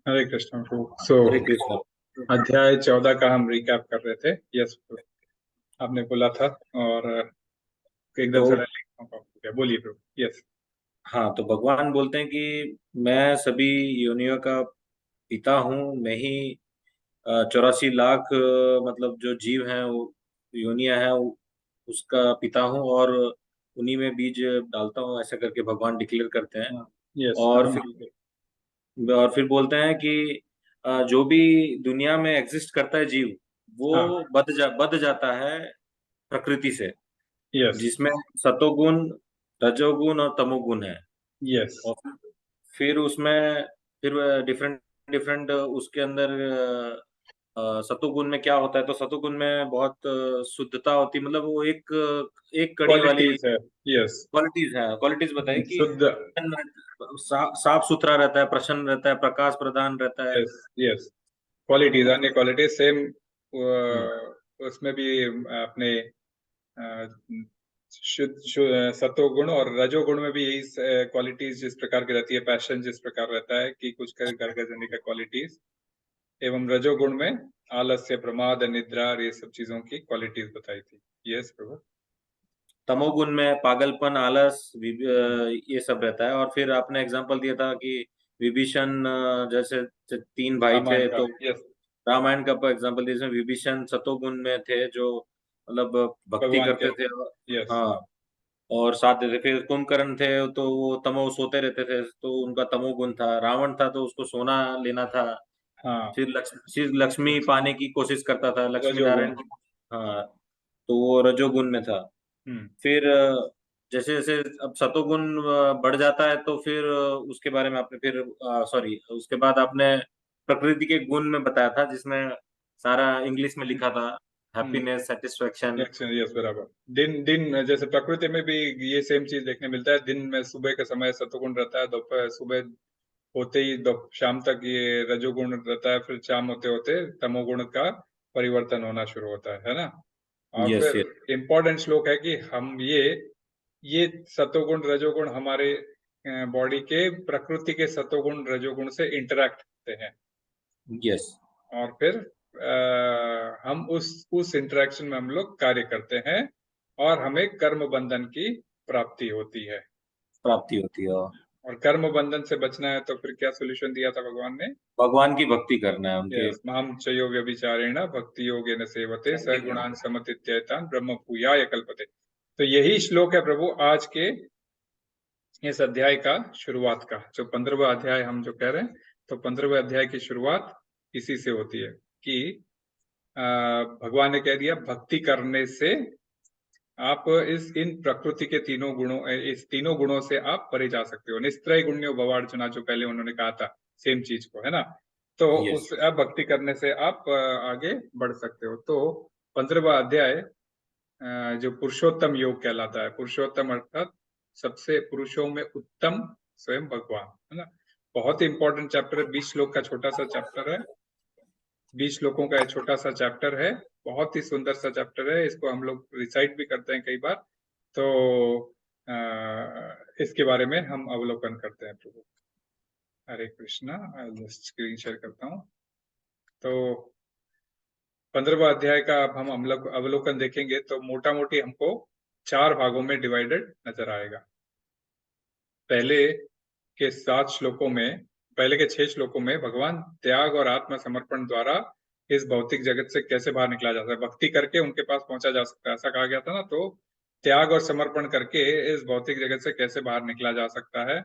हरे कृष्ण प्रभु। सो हरे कृष्ण। अध्याय 14 का हम रिकैप कर रहे थे। यस, आपने बोला था और एकदम तो से हो गया। बोलिए प्रभु। यस। हाँ, तो भगवान बोलते हैं कि मैं सभी योनियों का पिता हूँ। मैं ही 84 लाख मतलब जो जीव हैं वो योनियां हैं उसका पिता हूँ, और उन्हीं में बीज डालता हूँ, ऐसा करके भगवान डिक्लेयर करते हैं। हाँ। यस, और हम फिर भी। बोलते हैं कि जो भी दुनिया में एग्जिस्ट करता है जीव, हाँ। वो बद जाता है प्रकृति से, यस। जिसमें सतोगुण, रजोगुण और तमोगुण है। यस। और फिर उसमें फिर डिफरेंट डिफरेंट उसके अंदर सतोगुण में क्या होता है, तो सतोगुण में बहुत शुद्धता होती है, मतलब वो एक कड़ी वाली क्वालिटीज है। यस। क्वालिटीज है। क्वालिटीज बताए कि शुद्ध। साफ सुथरा रहता है, प्रसन्न रहता है, प्रकाश प्रदान रहता है। यस। यस। क्वालिटीज, तो अन्य क्वालिटीज सेम। हम्म, उसमें भी अपने सत्वगुण और रजोगुण में भी यही क्वालिटीज जिस प्रकार की रहती है। पैशन जिस प्रकार रहता है कि कुछ कर घर करने का क्वालिटीज। एवं रजोगुण में आलस्य, प्रमाद, निद्रा, ये सब चीजों की क्वालिटीज बताई थी। यस प्रभु। तमोगुण में पागलपन, आलस, ये सब रहता है। और फिर आपने एग्जांपल दिया था कि विभीषण जैसे तीन भाई रामायण थे, का। तो यस। रामायण का एग्जांपल दिया जिसमें विभीषण सतोगुण में थे, जो मतलब भक्ति भगवान के। करते थे। यस। हाँ, और साथ देते। फिर कुंभकर्ण थे, तो वो तमो सोते रहते थे, तो उनका तमोगुण था। रावण था तो उसको सोना लेना था। हाँ। फिर लक्ष्मी पाने की कोशिश करता था, लक्ष्मी रजोगुण। नारायण की। हाँ, तो वो रजोगुण में था। हम्म। फिर जैसे जैसे अब सतोगुण बढ़ जाता है, तो फिर उसके बारे में आपने फिर सॉरी, उसके बाद आपने प्रकृति के गुण में बताया था, जिसमें सारा इंग्लिश में लिखा था, हम्म। Happiness, satisfaction. यस, यस, बराबर। दिन दिन जैसे प्रकृति में भी ये सेम चीज देखने मिलता है। दिन में सुबह के समय सत्वगुण रहता है, दोपहर सुबह होते ही शाम तक ये रजोगुण रहता है, फिर शाम होते होते तमोगुण का परिवर्तन होना शुरू होता है ना। और यस, फिर यस। इम्पोर्टेंट श्लोक है कि हम ये सत्वगुण रजोगुण हमारे बॉडी के प्रकृति के सत्वगुण रजोगुण से इंटरेक्ट होते हैं। यस, और फिर हम उस इंटरेक्शन में हम लोग कार्य करते हैं और हमें कर्म बंधन की प्राप्ति होती है। प्राप्ति होती है। और कर्म बंधन से बचना है तो फिर क्या सोल्यूशन दिया था भगवान ने? भगवान की भक्ति करना है उनके। यस, माम चयो व्यभिचारेण भक्ति योगेन सेवते सगुणान समतीत्यैतान ब्रह्म भूयाय कल्पते। तो यही श्लोक है प्रभु आज के इस अध्याय का शुरुआत का, जो 15वां अध्याय हम जो कह रहे हैं। तो 15वें अध्याय की शुरुआत इसी से होती है कि भगवान ने कह दिया भक्ति करने से आप इन प्रकृति के तीनों गुणों, इस तीनों गुणों से आप परे जा सकते हो। निस्त्रय गुण्यो भवार्जुना, जो पहले उन्होंने कहा था सेम चीज को, है ना। तो यस, उस आप भक्ति करने से आप आगे बढ़ सकते हो। तो 15वां अध्याय जो पुरुषोत्तम योग कहलाता है। पुरुषोत्तम अर्थात सबसे पुरुषों में उत्तम स्वयं भगवान, है ना। बहुत ही इंपॉर्टेंट चैप्टर है। 20 श्लोक का छोटा सा चैप्टर है। 20 श्लोकों का एक छोटा सा चैप्टर है। बहुत ही सुंदर सा चैप्टर है। इसको हम लोग रिसाइट भी करते हैं कई बार। तो इसके बारे में हम अवलोकन करते हैं प्रभु। हरे कृष्णा। जस्ट स्क्रीन शेयर करता हूँ। तो 15वां अध्याय का अब हम अवलोकन देखेंगे तो मोटा मोटी हमको 4 भागों में डिवाइडेड नजर आएगा। पहले के 7 श्लोकों में, पहले के 6 श्लोकों में भगवान त्याग और आत्मसमर्पण द्वारा इस भौतिक जगत से कैसे बाहर निकला जा सकता है, भक्ति करके उनके पास पहुंचा जा सकता है, ऐसा कहा गया था ना। तो त्याग और समर्पण करके इस भौतिक जगत से कैसे बाहर निकला जा सकता है।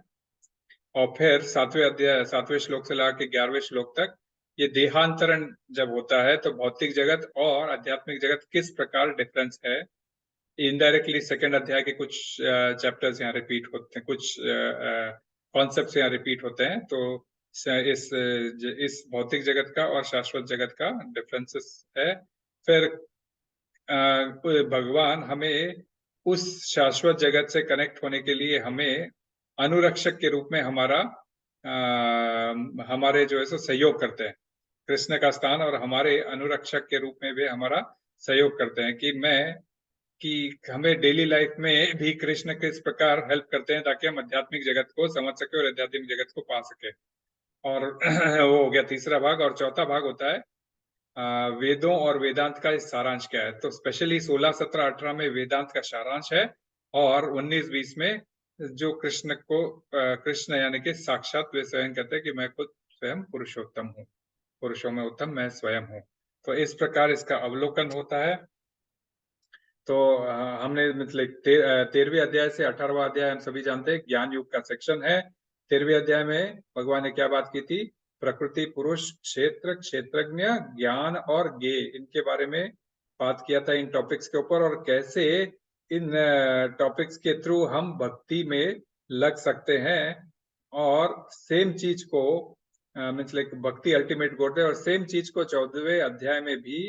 और फिर 7वें श्लोक से लेकर 11वें श्लोक तक ये देहांतरण जब होता है तो भौतिक जगत और आध्यात्मिक जगत किस प्रकार डिफरेंस है। इनडायरेक्टली सेकेंड अध्याय के कुछ चैप्टर्स यहाँ रिपीट होते हैं, कुछ कॉन्सेप्ट्स यहाँ रिपीट होते हैं। तो इस भौतिक जगत का और शाश्वत जगत का डिफरेंसेस है। फिर भगवान हमें उस शाश्वत जगत से कनेक्ट होने के लिए हमें अनुरक्षक के रूप में हमारे जो है सो सहयोग करते हैं। कृष्ण का स्थान और हमारे अनुरक्षक के रूप में वे हमारा सहयोग करते हैं कि हमें डेली लाइफ में भी कृष्ण किस प्रकार हेल्प करते हैं ताकि हम आध्यात्मिक जगत को समझ सके और आध्यात्मिक जगत को पा सके। और वो हो गया तीसरा भाग। और चौथा भाग होता है वेदों और वेदांत का इस सारांश क्या है। तो स्पेशली 16, 17, 18 में वेदांत का सारांश है, और 19, 20 में जो कृष्ण को कृष्ण यानी कि साक्षात वे स्वयं कहते हैं कि मैं खुद स्वयं पुरुषोत्तम हूँ, पुरुषों में उत्तम मैं स्वयं हूँ। तो इस प्रकार इसका अवलोकन होता है। तो हमने मतलब 13वें अध्याय से 18वां अध्याय हम सभी जानते हैं ज्ञान युग का सेक्शन है। 13वें अध्याय में भगवान ने क्या बात की थी? प्रकृति, पुरुष, क्षेत्र, क्षेत्रज्ञ, ज्ञान और ज्ञेय, इनके बारे में बात किया था, इन टॉपिक्स के ऊपर, और कैसे इन टॉपिक्स के थ्रू हम भक्ति में लग सकते हैं। और सेम चीज को मतलब भक्ति अल्टीमेट गोल है, और सेम चीज को 14वें अध्याय में भी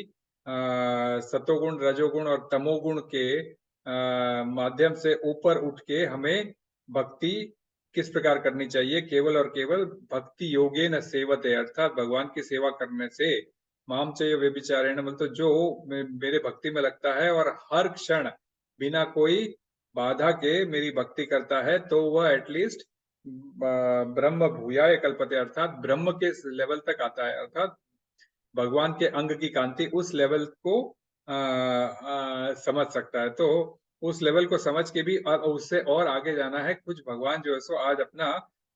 सतोगुण, रजोगुण और तमोगुण के माध्यम से ऊपर उठ के हमें भक्ति किस प्रकार करनी चाहिए। केवल और केवल भक्ति योगेन सेवते, अर्थात भगवान की सेवा करने से, माम चैव व्यभिचारेण, मतलब जो मेरे भक्ति में लगता है और हर क्षण बिना कोई बाधा के मेरी भक्ति करता है, तो वह एटलीस्ट ब्रह्म भूयाय कल्पते, अर्थात ब्रह्म के लेवल तक आता है, अर्थात भगवान के अंग की कांति उस लेवल को समझ सकता है। तो उस लेवल को समझ के भी उससे और आगे जाना है। कुछ भगवान जो है सो आज अपना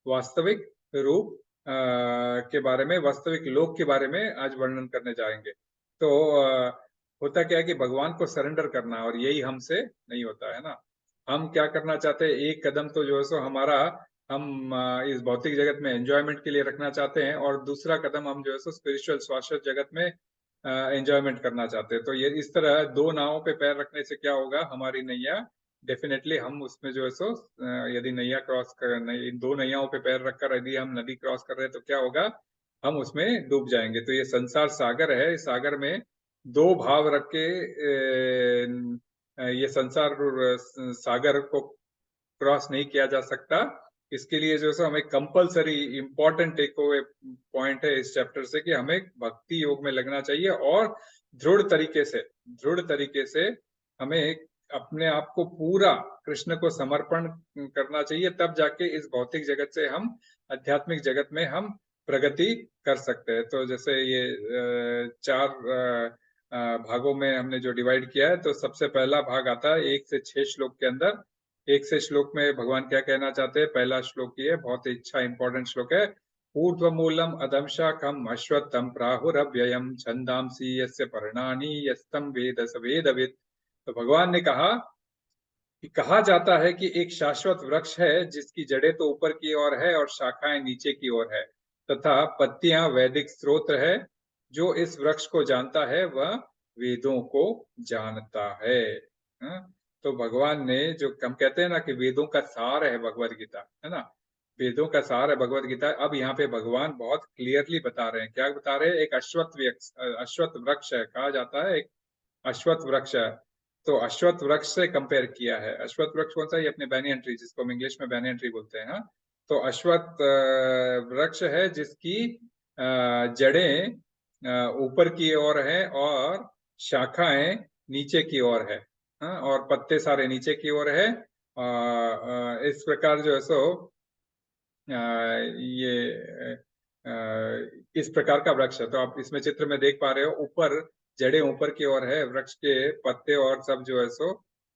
वास्तविक रूप के बारे में, वास्तविक लोक के बारे में आज वर्णन करने जाएंगे। तो होता क्या है कि भगवान को सरेंडर करना, और यही हमसे नहीं होता है ना। हम क्या करना चाहते हैं? एक कदम तो जो है सो हमारा, हम इस भौतिक जगत में एंजॉयमेंट के लिए रखना चाहते हैं, और दूसरा कदम हम जो है सो स्पिरिचुअल शाश्वत जगत में एंजॉयमेंट करना चाहते हैं। तो ये इस तरह दो नावों पे पैर रखने से क्या होगा? हमारी नैया डेफिनेटली हम उसमें जो है सो यदि नैया क्रॉस कर, इन दो नैयाओं पे पैर रखकर यदि हम नदी क्रॉस कर रहे हैं तो क्या होगा? हम उसमें डूब जाएंगे। तो ये संसार सागर है, इस सागर में दो भाव रख के ये संसार सागर को क्रॉस नहीं किया जा सकता। इसके लिए जो है हमें compulsory important take away point है इस चैप्टर से कि हमें भक्ति योग में लगना चाहिए, और दृढ़ तरीके से हमें अपने आप को पूरा कृष्ण को समर्पण करना चाहिए। तब जाके इस भौतिक जगत से हम आध्यात्मिक जगत में हम प्रगति कर सकते हैं। तो जैसे ये चार भागों में हमने जो डिवाइड किया है, तो सबसे पहला भाग आता है 1 से 6 श्लोक के अंदर। 1 से श्लोक में भगवान क्या कहना चाहते हैं? पहला श्लोक ये बहुत ही अच्छा इंपॉर्टेंट श्लोक है। ऊर्ध्वमूलम अधम शाखम अश्वत्थम प्राहुरव्ययम छंदांसि यस्य पर्णानि यस्तम वेद स वेदवित्। तो भगवान ने कहा कि कहा जाता है कि एक शाश्वत वृक्ष है जिसकी जड़ें तो ऊपर की ओर है और शाखाएं नीचे की ओर है, तथा पत्तियां वैदिक स्रोत है। जो इस वृक्ष को जानता है वह वेदों को जानता है। हाँ? तो भगवान ने, जो हम कहते हैं ना कि वेदों का सार है भगवत गीता, है ना, वेदों का सार है भगवत गीता। अब यहाँ पे भगवान बहुत क्लियरली बता रहे हैं। क्या बता रहे हैं? एक अश्वत्थ वृक्ष है, कहा जाता है एक अश्वत्थ वृक्ष है। तो अश्वत्थ वृक्ष से कंपेयर किया है। अश्वत्थ वृक्ष कौन सा? ये अपने बैनियन ट्री, जिसको हम इंग्लिश में बैनियन ट्री बोलते हैं। हाँ? तो अश्वत्थ वृक्ष है जिसकी जड़ें ऊपर की ओर है और शाखाएं नीचे की ओर है। हाँ? और पत्ते सारे नीचे की ओर है। इस प्रकार जो है सो ये इस प्रकार का वृक्ष है। तो आप इसमें चित्र में देख पा रहे हो, ऊपर जड़ें ऊपर की ओर है, वृक्ष के पत्ते और सब जो है सो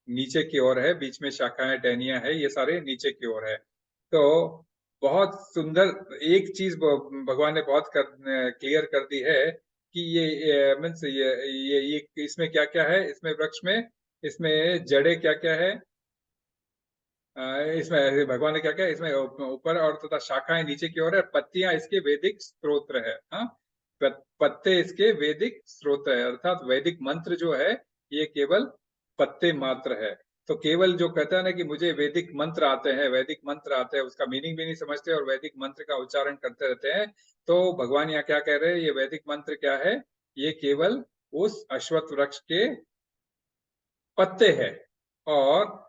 नीचे की ओर है, बीच में शाखाएं, टहनियां है, ये सारे नीचे की ओर है। तो बहुत सुंदर एक चीज भगवान ने बहुत क्लियर कर दी है कि ये मीन्स ये इसमें क्या क्या है, इसमें वृक्ष में, इसमें जड़ें क्या क्या है, इसमें भगवान ने क्या क्या, इसमें ऊपर और तथा शाखाएं नीचे की ओर है, पत्तियां इसके वैदिक स्तोत्र है। हाँ? पत्ते इसके वैदिक स्तोत्र है, अर्थात वैदिक मंत्र जो है ये केवल पत्ते मात्र है। तो केवल जो कहता है ना कि मुझे वैदिक मंत्र आते हैं, वैदिक मंत्र आते हैं, उसका मीनिंग भी नहीं समझते और वैदिक मंत्र का उच्चारण करते रहते हैं। तो भगवान यहाँ क्या कह रहे हैं? ये वैदिक मंत्र क्या है? ये केवल उस अश्वत्थ वृक्ष के पत्ते है। और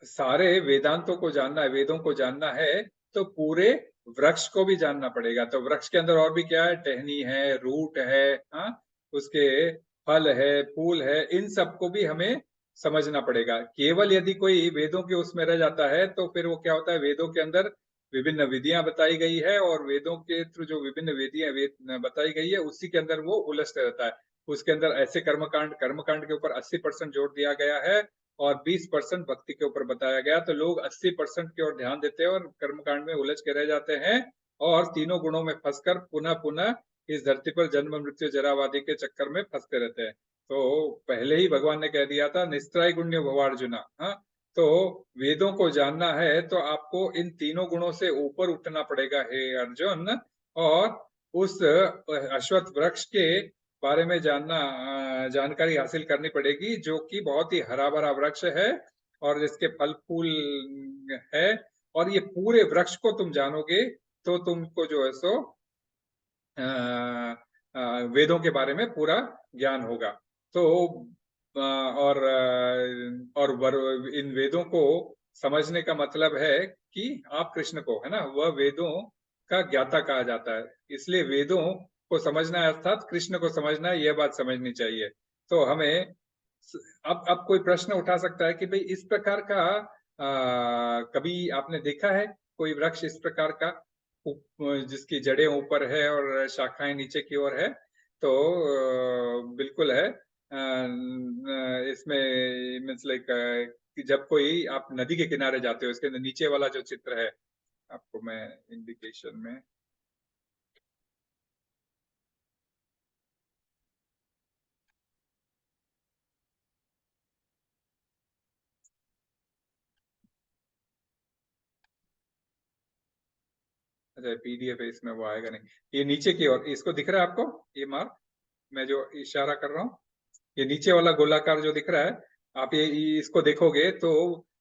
सारे वेदांतों को जानना है, वेदों को जानना है, तो पूरे वृक्ष को भी जानना पड़ेगा। तो वृक्ष के अंदर और भी क्या है? टहनी है, रूट है, हाँ, उसके फल है, फूल है, इन सबको भी हमें समझना पड़ेगा। केवल यदि कोई वेदों के उसमें रह जाता है तो फिर वो क्या होता है? वेदों के अंदर विभिन्न विधियां बताई गई है और वेदों के थ्रू जो विभिन्न विधियां बताई गई है उसी के अंदर वो उलझते रहता है। उसके अंदर ऐसे कर्मकांड के ऊपर 80% जोर दिया गया है और 20% भक्ति के ऊपर बताया गया। तो लोग 80% की ओर ध्यान देते हैं और कर्मकांड में उलझ के रह जाते हैं और तीनों गुणों में फंसकर पुनः पुनः इस धरती पर जन्म मृत्यु जरावादी के चक्कर में फंसते रहते हैं। तो पहले ही भगवान ने कह दिया था निस्त्राय गुण्य भवार्जुना। हाँ, तो वेदों को जानना है तो आपको इन तीनों गुणों से ऊपर उठना पड़ेगा हे अर्जुन, और उस अश्वत्थ वृक्ष के बारे में जानकारी हासिल करनी पड़ेगी जो कि बहुत ही हरा भरा वृक्ष है और जिसके फल फूल है। और ये पूरे वृक्ष को तुम जानोगे तो तुमको जो है सो वेदों के बारे में पूरा ज्ञान होगा। तो इन वेदों को समझने का मतलब है कि आप कृष्ण को, है ना, वह वेदों का ज्ञाता कहा जाता है। इसलिए वेदों को समझना है अर्थात कृष्ण को समझना है, यह बात समझनी चाहिए। तो हमें अब कोई प्रश्न उठा सकता है कि भाई इस प्रकार का कभी आपने देखा है कोई वृक्ष इस प्रकार का जिसकी जड़ें ऊपर है और शाखाएं नीचे की ओर है? तो बिल्कुल है। इसमें मीन्स लाइक कि जब कोई आप नदी के किनारे जाते हो, इसके नीचे वाला जो चित्र है आपको मैं इंडिकेशन में, अच्छा पीडीएफ है इसमें, वो आएगा नहीं। ये नीचे की ओर इसको दिख रहा है आपको, ये मार्क मैं जो इशारा कर रहा हूँ, ये नीचे वाला गोलाकार जो दिख रहा है, आप ये इसको देखोगे तो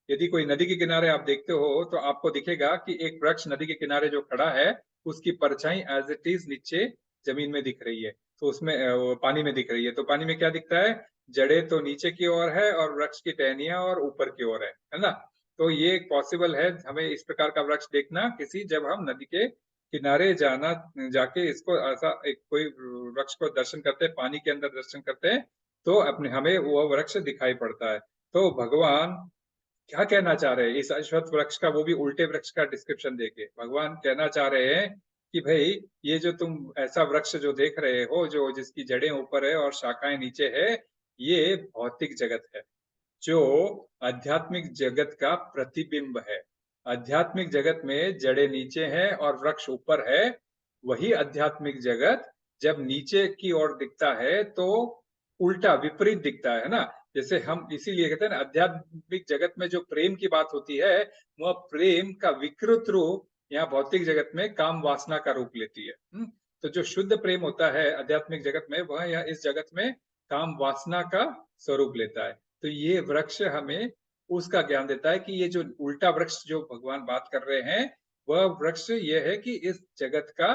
यदि कोई नदी के किनारे आप देखते हो तो आपको दिखेगा कि एक वृक्ष नदी के किनारे जो खड़ा है उसकी परछाई एज इट इज नीचे जमीन में दिख रही है। तो उसमें वो पानी में दिख रही है। तो पानी में क्या दिखता है? जड़ें तो नीचे की ओर है और वृक्ष की टहनियां और ऊपर की ओर है ना। तो ये पॉसिबल है हमें इस प्रकार का वृक्ष देखना किसी, जब हम नदी के किनारे जाके इसको ऐसा एक कोई वृक्ष को दर्शन करते हैं, पानी के अंदर दर्शन करते हैं, तो अपने हमें वो वृक्ष दिखाई पड़ता है। तो भगवान क्या कहना चाह रहे हैं इस अश्वत्थ वृक्ष का, वो भी उल्टे वृक्ष का डिस्क्रिप्शन देके भगवान कहना चाह रहे हैं कि भाई ये जो तुम ऐसा वृक्ष जो देख रहे हो जो जिसकी जड़ें ऊपर है और शाखाएं नीचे है, ये भौतिक जगत है जो आध्यात्मिक जगत का प्रतिबिंब है। आध्यात्मिक जगत में जड़ें नीचे हैं और वृक्ष ऊपर है। वही आध्यात्मिक जगत जब नीचे की ओर दिखता है तो उल्टा विपरीत दिखता है ना। जैसे हम इसीलिए कहते हैं ना, आध्यात्मिक जगत में जो प्रेम की बात होती है वह प्रेम का विकृत रूप यहाँ भौतिक जगत में काम वासना का रूप लेती है। तो जो शुद्ध प्रेम होता है आध्यात्मिक जगत में, वह यहाँ इस जगत में काम वासना का स्वरूप लेता है। तो ये वृक्ष हमें उसका ज्ञान देता है कि ये जो उल्टा वृक्ष जो भगवान बात कर रहे हैं, वह वृक्ष ये है कि इस जगत का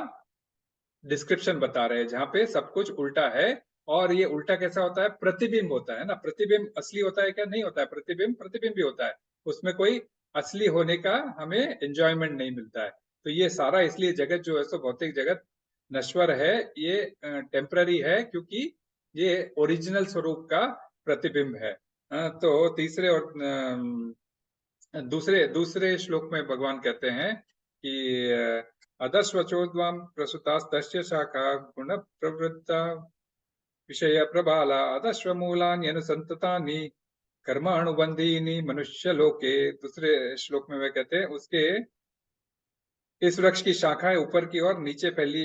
डिस्क्रिप्शन बता रहे हैं जहाँ पे सब कुछ उल्टा है। और ये उल्टा कैसा होता है? प्रतिबिंब होता है ना। प्रतिबिंब असली होता है क्या? नहीं होता है। प्रतिबिंब प्रतिबिंब भी होता है, उसमें कोई असली होने का हमें एंजॉयमेंट नहीं मिलता है। तो ये सारा इसलिए जगत जो है सो भौतिक जगत नश्वर है, ये टेम्पररी है, क्योंकि ये ओरिजिनल स्वरूप का प्रतिबिंब है। तो तीसरे और दूसरे दूसरे श्लोक में भगवान कहते हैं कि अधस्वचोद्वाम प्रसुतास्तस्य शाखा गुण प्रवृत्ता विषय प्रबाला अधस्वमूलान्यनुसंततानि कर्माणुबंधीनि मनुष्य लोके। दूसरे श्लोक में वे कहते हैं उसके इस वृक्ष की शाखाएं ऊपर की ओर नीचे फैली,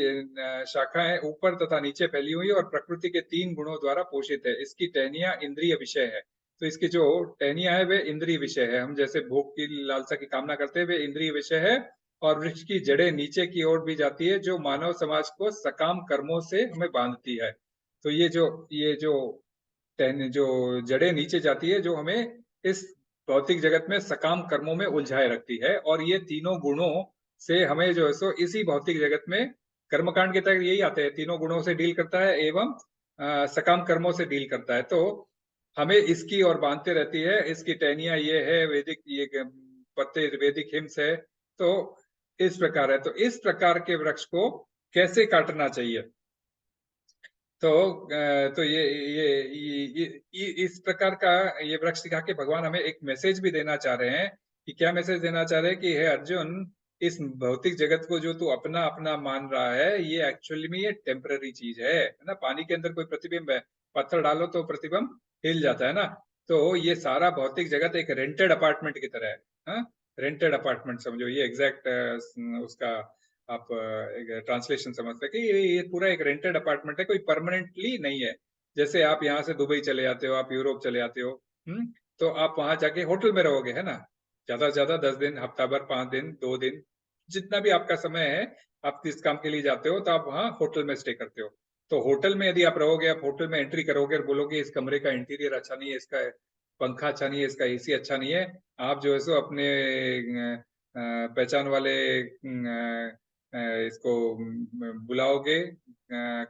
शाखाएं ऊपर तथा नीचे फैली हुई और प्रकृति के 3 गुणों द्वारा पोषित है। इसकी टहनियां इंद्रिय विषय है। तो इसकी जो टहनियां है वे इंद्रिय विषय है। हम जैसे भोग की लालसा की कामना करते हैं वे इंद्रिय विषय है। और वृक्ष की जड़ें नीचे की ओर भी जाती है जो मानव समाज को सकाम कर्मों से हमें बांधती है। तो ये जो जो जड़ें नीचे जाती है जो हमें इस भौतिक जगत में सकाम कर्मों में उलझाए रखती है। और ये तीनों गुणों से हमें जो है सो इसी भौतिक जगत में कर्मकांड के तहत यही आते हैं, तीनों गुणों से डील करता है एवं सकाम कर्मों से डील करता है। तो हमें इसकी ओर बांधते रहती है। इसकी टहनियां ये है, वैदिक ये पत्ते वैदिक हिम्स है। तो इस प्रकार है। तो इस प्रकार के वृक्ष को कैसे काटना चाहिए? तो ये इस प्रकार का ये वृक्ष दिखा के भगवान हमें एक मैसेज भी देना चाह रहे हैं। कि क्या मैसेज देना चाह रहे हैं? कि हे अर्जुन, इस भौतिक जगत को जो तू अपना अपना मान रहा है, ये एक्चुअली में ये टेम्पररी चीज है ना। पानी के अंदर कोई प्रतिबिंब है, पत्थर डालो तो प्रतिबिंब हिल जाता है ना। तो ये सारा भौतिक जगत एक रेंटेड अपार्टमेंट की तरह है। हाँ, रेंटेड अपार्टमेंट समझो, ये एग्जैक्ट उसका आप ट्रांसलेशन समझ सके। ये पूरा एक रेंटेड अपार्टमेंट है, कोई परमानेंटली नहीं है। जैसे आप यहाँ से दुबई चले जाते हो, आप यूरोप चले जाते हो, तो आप वहां जाके होटल में रहोगे, है ना। ज्यादा से ज्यादा 10 दिन, हफ्ता भर, 5 दिन, 2 दिन, जितना भी आपका समय है। आप किस काम के लिए जाते हो तो आप वहाँ होटल में स्टे करते हो। तो होटल में यदि आप रहोगे, आप होटल में एंट्री करोगे और बोलोगे इस कमरे का इंटीरियर अच्छा नहीं है, इसका पंखा अच्छा नहीं है, इसका एसी अच्छा नहीं है, आप जो है सो अपने पहचान वाले इसको बुलाओगे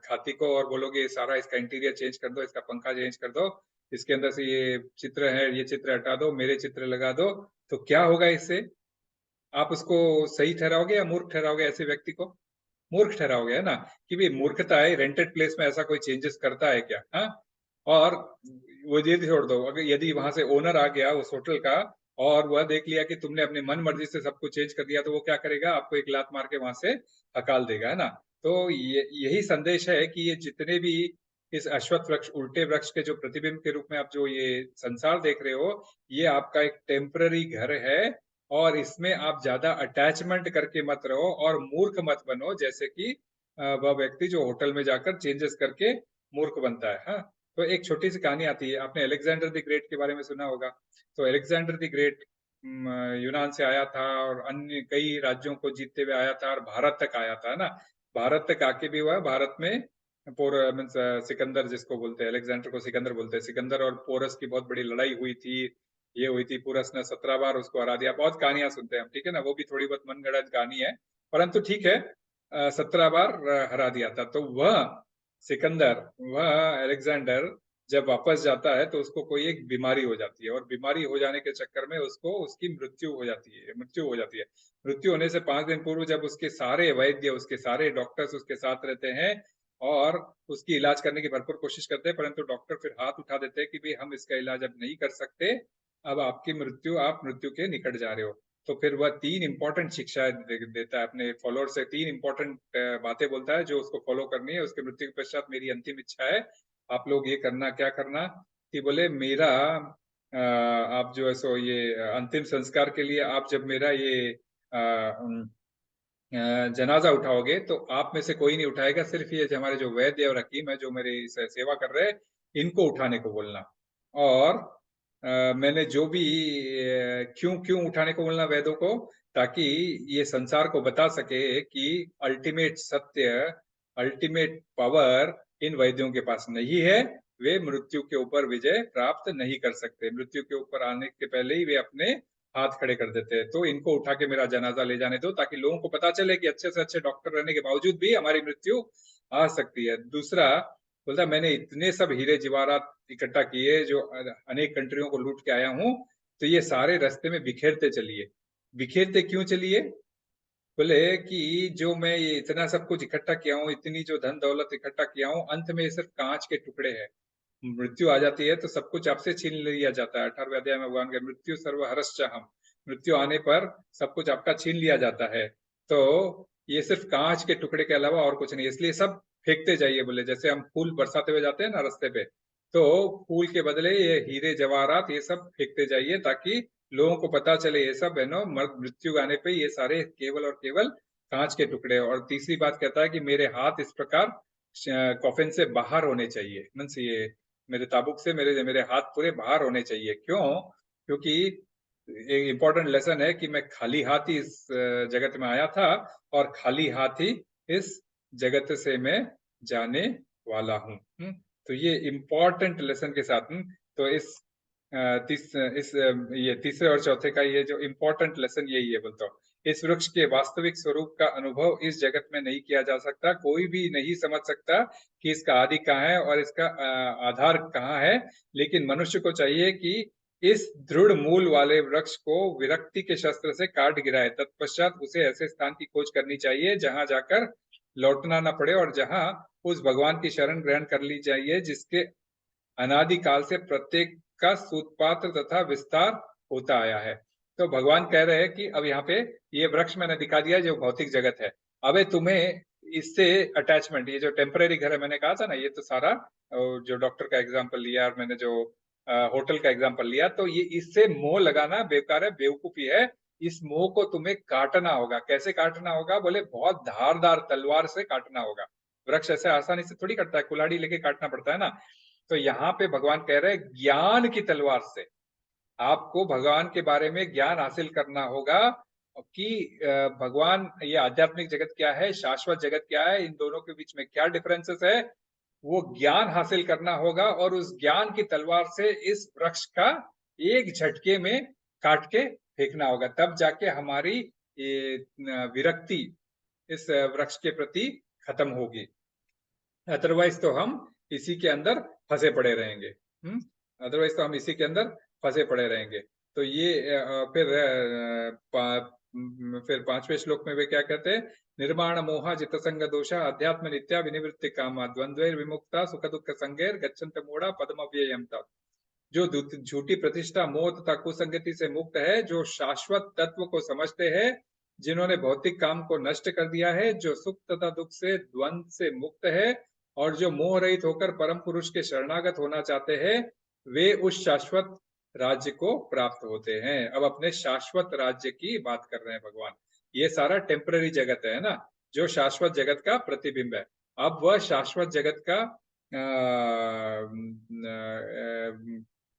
खाती को और बोलोगे सारा इसका इंटीरियर चेंज कर दो, इसका पंखा चेंज कर दो, इसके अंदर से ये चित्र है, ये चित्र हटा दो, मेरे चित्र लगा दो। तो क्या होगा इससे? आप उसको सही ठहराओगे या मूर्ख ठहराओगे? ऐसे व्यक्ति को मूर्ख ठहराओगे, है ना। कि भाई मूर्खता है, रेंटेड प्लेस में ऐसा कोई चेंजेस करता है क्या? हाँ। और वो ये छोड़ दो, अगर यदि वहां से ओनर आ गया उस होटल का और वह देख लिया कि तुमने अपने मन मर्जी से सब कुछ चेंज कर दिया, तो वो क्या करेगा? आपको एक लात मार के वहां से हकाल देगा, है ना। तो यही संदेश है कि ये जितने भी इस अश्वत्थ वृक्ष, उल्टे वृक्ष के जो प्रतिबिंब के रूप में आप जो ये संसार देख रहे हो, ये आपका एक टेम्पररी घर है। और इसमें आप ज्यादा अटैचमेंट करके मत रहो और मूर्ख मत बनो, जैसे कि वह व्यक्ति जो होटल में जाकर चेंजेस करके मूर्ख बनता है। हाँ। तो एक छोटी सी कहानी आती है, आपने अलेक्जेंडर द ग्रेट के बारे में सुना होगा। तो अलेक्जेंडर द ग्रेट यूनान से आया था और अन्य कई राज्यों को जीतते हुए आया था और भारत तक आया था, है ना। भारत तक आके भी हुआ भारत में मीन्स सिकंदर जिसको बोलते हैं, अलेक्जेंडर को सिकंदर बोलते हैं, सिकंदर और पोरस की बहुत बड़ी लड़ाई हुई थी। ये हुई थी, पोरस ने 17 बार उसको हरा दिया। बहुत कहानियां सुनते हैं हम, ठीक है ना, वो भी थोड़ी बहुत मनगढ़ंत कहानी है, परंतु ठीक है। 17 बार हरा दिया था। तो वह सिकंदर, वह अलेक्जेंडर जब वापस जाता है तो उसको कोई एक बीमारी हो जाती है और बीमारी हो जाने के चक्कर में उसको उसकी मृत्यु हो जाती है। मृत्यु होने से 5 दिन पूर्व जब उसके सारे वैद्य, उसके सारे डॉक्टर्स उसके साथ रहते हैं और उसकी इलाज करने की भरपूर कोशिश करते हैं, परंतु डॉक्टर फिर हाथ उठा देते हैं कि भाई हम इसका इलाज अब नहीं कर सकते, अब आपकी मृत्यु, आप मृत्यु के निकट जा रहे हो। तो फिर वह 3 इंपॉर्टेंट शिक्षाएं देता है अपने फॉलोअर से, 3 इंपॉर्टेंट बातें बोलता है जो उसको फॉलो करनी है। उसके मृत्यु के पश्चात मेरी अंतिम इच्छा है, आप लोग ये करना, क्या करना कि बोले मेरा आप जो है सो ये अंतिम संस्कार के लिए आप जब मेरा ये जनाजा उठाओगे तो आप में से कोई नहीं उठाएगा, सिर्फ ये जो हमारे जो वैद्य और हकीम है जो मेरी सेवा कर रहे हैं, इनको उठाने को बोलना। और मैंने जो भी क्यों क्यों उठाने को बोलना वैद्यों को, ताकि ये संसार को बता सके कि अल्टीमेट सत्य, अल्टीमेट पावर इन वैद्यों के पास नहीं है। वे मृत्यु के ऊपर विजय प्राप्त नहीं कर सकते, मृत्यु के ऊपर आने के पहले ही वे अपने हाथ खड़े कर देते हैं। तो इनको उठा के मेरा जनाजा ले जाने दो, ताकि लोगों को पता चले कि अच्छे से अच्छे डॉक्टर रहने के बावजूद भी हमारी मृत्यु आ सकती है। दूसरा बोलता, मैंने इतने सब हीरे जवाहरात इकट्ठा किए जो अनेक कंट्रियों को लूट के आया हूं, तो ये सारे रास्ते में बिखेरते चलिए। बिखेरते क्यों चलिए? बोले कि जो मैं ये इतना सब कुछ इकट्ठा किया हूँ, इतनी जो धन दौलत इकट्ठा किया हूँ, अंत में ये सिर्फ कांच के टुकड़े हैं। मृत्यु आ जाती है तो सब कुछ आपसे छीन लिया जाता है। 18वें अध्याय में भगवान का मृत्यु सर्वहरश्चाहम, मृत्यु आने पर सब कुछ आपका छीन लिया जाता है। तो ये सिर्फ कांच के टुकड़े के अलावा और कुछ नहीं, इसलिए सब फेंकते जाइए। बोले जैसे हम फूल बरसाते हुए जाते हैं ना रास्ते पे, तो फूल के बदले ये हीरे जवाहरात ये सब फेंकते जाइए, ताकि लोगों को पता चले ये सब है ना, मृत्यु आने पे ये सारे केवल और केवल कांच के टुकड़े। और तीसरी बात कहता है कि मेरे हाथ इस प्रकार कॉफिन से बाहर होने चाहिए, मीन्स ये मेरे ताबुक से मेरे मेरे हाथ पूरे बाहर होने चाहिए। क्यों? क्योंकि एक इम्पोर्टेंट लेसन है कि मैं खाली हाथ ही इस जगत में आया था और खाली हाथ ही इस जगत से मैं जाने वाला हूँ। तो ये इम्पोर्टेंट लेसन के साथ तो ये तीसरे और चौथे का ये जो इम्पोर्टेंट लेसन यही है। बोलता हूँ इस वृक्ष के वास्तविक स्वरूप का अनुभव इस जगत में नहीं किया जा सकता। कोई भी नहीं समझ सकता कि इसका आदि कहाँ है और इसका आधार कहाँ है, लेकिन मनुष्य को चाहिए कि इस दृढ़ मूल वाले वृक्ष को विरक्ति के शस्त्र से काट गिराए। तत्पश्चात उसे ऐसे स्थान की खोज करनी चाहिए जहां जाकर लौटना न पड़े और जहां उस भगवान की शरण ग्रहण कर ली चाहिए जिसके अनादि काल से प्रत्येक का सूतपात्र तथा विस्तार होता आया है। तो भगवान कह रहे हैं कि अब यहाँ पे ये वृक्ष मैंने दिखा दिया जो भौतिक जगत है, अबे तुम्हें इससे अटैचमेंट, ये जो टेम्पररी घर है मैंने कहा था ना, ये तो सारा जो डॉक्टर का एग्जाम्पल लिया और मैंने जो होटल का एग्जाम्पल लिया, तो ये इससे मोह लगाना बेकार है, बेवकूफी है। इस मोह को तुम्हें काटना होगा। कैसे काटना होगा? बोले बहुत धारदार तलवार से काटना होगा। वृक्ष ऐसे आसानी से थोड़ी कटता है, कुल्हाड़ी लेके काटना पड़ता है ना। तो यहाँ पे भगवान कह रहे हैं ज्ञान की तलवार से आपको भगवान के बारे में ज्ञान हासिल करना होगा कि भगवान, ये आध्यात्मिक जगत क्या है, शाश्वत जगत क्या है, इन दोनों के बीच में क्या डिफरेंसेस है, वो ज्ञान हासिल करना होगा। और उस ज्ञान की तलवार से इस वृक्ष का एक झटके में काट के फेंकना होगा, तब जाके हमारी ये विरक्ति इस वृक्ष के प्रति खत्म होगी। अदरवाइज तो हम इसी के अंदर फंसे पड़े रहेंगे। अदरवाइज तो हम इसी के अंदर फंसे पड़े रहेंगे। तो ये फिर पांचवें श्लोक में वे क्या कहते हैं? निर्माण मोहा जित संग दोषा अध्यात्म नित्या विनिवृत्ति कामा द्वंद्वैर विमुक्ता सुख दुख संगैर गच्छन्त मूढ़ा पद्मव्ययम् तत्। जो झूठी प्रतिष्ठा, मोह तथा कुसंगति से मुक्त है, जो शाश्वत तत्व को समझते हैं, जिन्होंने भौतिक काम को नष्ट कर दिया है, जो सुख तथा दुख से द्वंद से मुक्त है और जो मोह रहित होकर परम पुरुष के शरणागत होना चाहते हैं, वे उस शाश्वत राज्य को प्राप्त होते हैं। अब अपने शाश्वत राज्य की बात कर रहे हैं भगवान। ये सारा टेम्पररी जगत है ना, जो शाश्वत जगत का प्रतिबिंब है। अब वह शाश्वत जगत का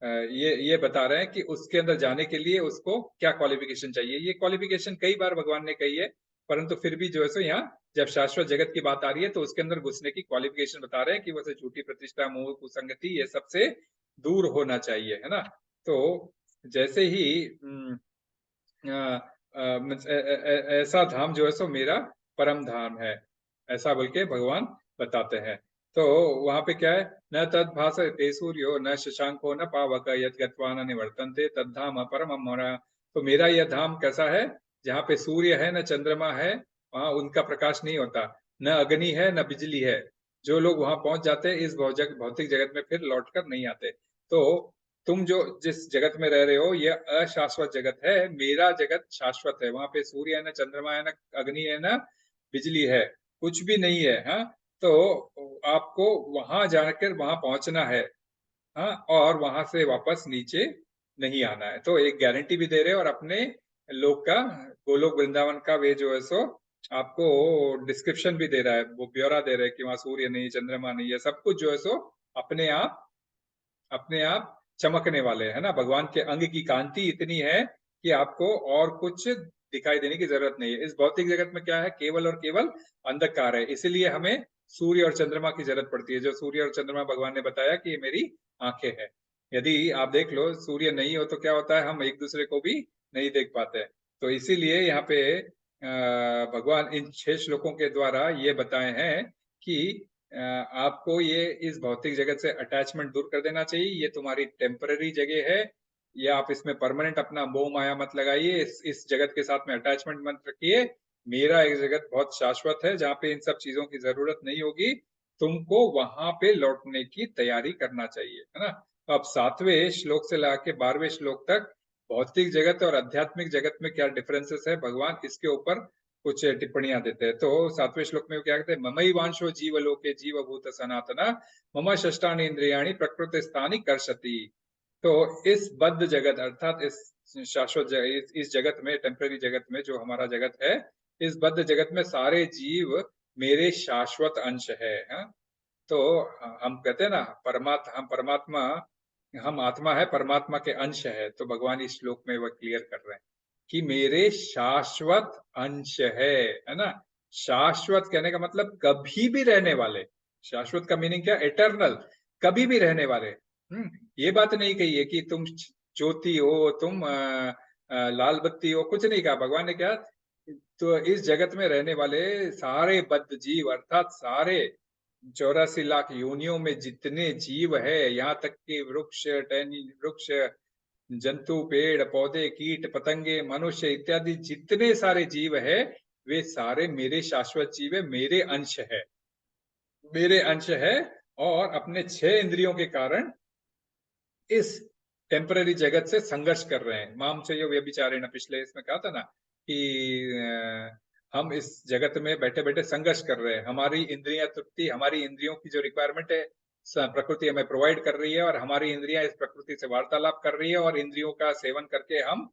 ये बता रहे हैं कि उसके अंदर जाने के लिए उसको क्या क्वालिफिकेशन चाहिए। ये क्वालिफिकेशन कई बार भगवान ने कही है, परंतु फिर भी जो है सो यहाँ जब शाश्वत जगत की बात आ रही है तो उसके अंदर घुसने की क्वालिफिकेशन बता रहे हैं कि वैसे झूठी प्रतिष्ठा, मोह, कुसंगति, ये सबसे दूर होना चाहिए, है ना। तो जैसे ही ऐसा धाम जो है सो मेरा परम धाम है, ऐसा बोल के भगवान बताते हैं। तो वहां पे क्या है? न तद भासते सूर्यो न शशांको न पावक यद गत्वा न निवर्तन्ते तद्धाम परमम मम। तो मेरा यह धाम कैसा है? जहाँ पे सूर्य है न चंद्रमा है, वहां उनका प्रकाश नहीं होता, न अग्नि है न बिजली है। जो लोग वहां पहुंच जाते हैं इस भौतिक जगत में फिर लौटकर नहीं आते। तो तुम जो जिस जगत में रह रहे हो ये अशाश्वत जगत है, मेरा जगत शाश्वत है। वहां पे सूर्य है ना, चंद्रमा है ना, अग्नि है ना, बिजली है, कुछ भी नहीं है। हाँ, तो आपको वहां जाकर वहां पहुंचना है, हाँ, और वहां से वापस नीचे नहीं आना है। तो एक गारंटी भी दे रहे हैं और अपने लोक का, गोलोक वृंदावन का वे जो है सो आपको डिस्क्रिप्शन भी दे रहा है, वो ब्यौरा दे रहा है कि वहां सूर्य नहीं, चंद्रमा नहीं है, सब कुछ जो है सो अपने आप चमकने वाले है ना। भगवान के अंग की कांति इतनी है कि आपको और कुछ दिखाई देने की जरूरत नहीं है। इस भौतिक जगत में क्या है? केवल और केवल अंधकार है। इसीलिए हमें सूर्य और चंद्रमा की जरूरत पड़ती है। जो सूर्य और चंद्रमा भगवान ने बताया कि ये मेरी आंखें हैं। यदि आप देख लो सूर्य नहीं हो तो क्या होता है? हम एक दूसरे को भी नहीं देख पाते। तो इसीलिए यहाँ पे भगवान इन 6 श्लोकों के द्वारा ये बताए हैं कि आपको ये इस भौतिक जगत से अटैचमेंट दूर कर देना चाहिए। ये तुम्हारी टेम्पररी जगह है, ये आप इसमें परमानेंट अपना मोह माया मत लगाइए, इस जगत के साथ में अटैचमेंट मत रखिए। मेरा एक जगत बहुत शाश्वत है जहाँ पे इन सब चीजों की जरूरत नहीं होगी। तुमको वहां पे लौटने की तैयारी करना चाहिए, है ना। अब 7वें श्लोक से लाके 12वें श्लोक तक भौतिक जगत और आध्यात्मिक जगत में क्या डिफरेंसेस है, भगवान इसके ऊपर कुछ टिप्पणियां देते हैं। तो 7वें श्लोक में क्या कहते हैं? ममई वांशो जीव लोके जीव भूत सनातना मम षष्ठानि इंद्रियाणि प्रकृति स्थानी कर्षति। तो इस बद्ध जगत अर्थात इस शाश्वत जगत, इस जगत में, टेम्पररी जगत में जो हमारा जगत है, इस बद्ध जगत में सारे जीव मेरे शाश्वत अंश है, हाँ? तो हम कहते हैं ना हम परमात्मा, हम आत्मा है, परमात्मा के अंश है। तो भगवान इस श्लोक में वह क्लियर कर रहे हैं कि मेरे शाश्वत अंश है ना। शाश्वत कहने का मतलब कभी भी रहने वाले। शाश्वत का मीनिंग क्या? इटर्नल, कभी भी रहने वाले। ये बात नहीं कही है कि तुम ज्योति हो, तुम लाल बत्ती हो, कुछ नहीं कहा भगवान ने। क्या? तो इस जगत में रहने वाले सारे बद्ध जीव अर्थात सारे 84 लाख योनियों में जितने जीव है, यहाँ तक कि वृक्ष, टहनी वृक्ष, जंतु, पेड़ पौधे, कीट पतंगे, मनुष्य इत्यादि जितने सारे जीव है, वे सारे मेरे शाश्वत जीव है, मेरे अंश है, मेरे अंश है। और अपने 6 इंद्रियों के कारण इस टेम्पररी जगत से संघर्ष कर रहे हैं। माम चयो व्यभिचारेण, पिछले इसमें कहा था ना कि हम इस जगत में बैठे बैठे संघर्ष कर रहे हैं। हमारी इंद्रियां तृप्ति, हमारी इंद्रियों की जो रिक्वायरमेंट है प्रकृति हमें प्रोवाइड कर रही है, और हमारी इंद्रियां इस प्रकृति से वार्तालाप कर रही है, और इंद्रियों का सेवन करके हम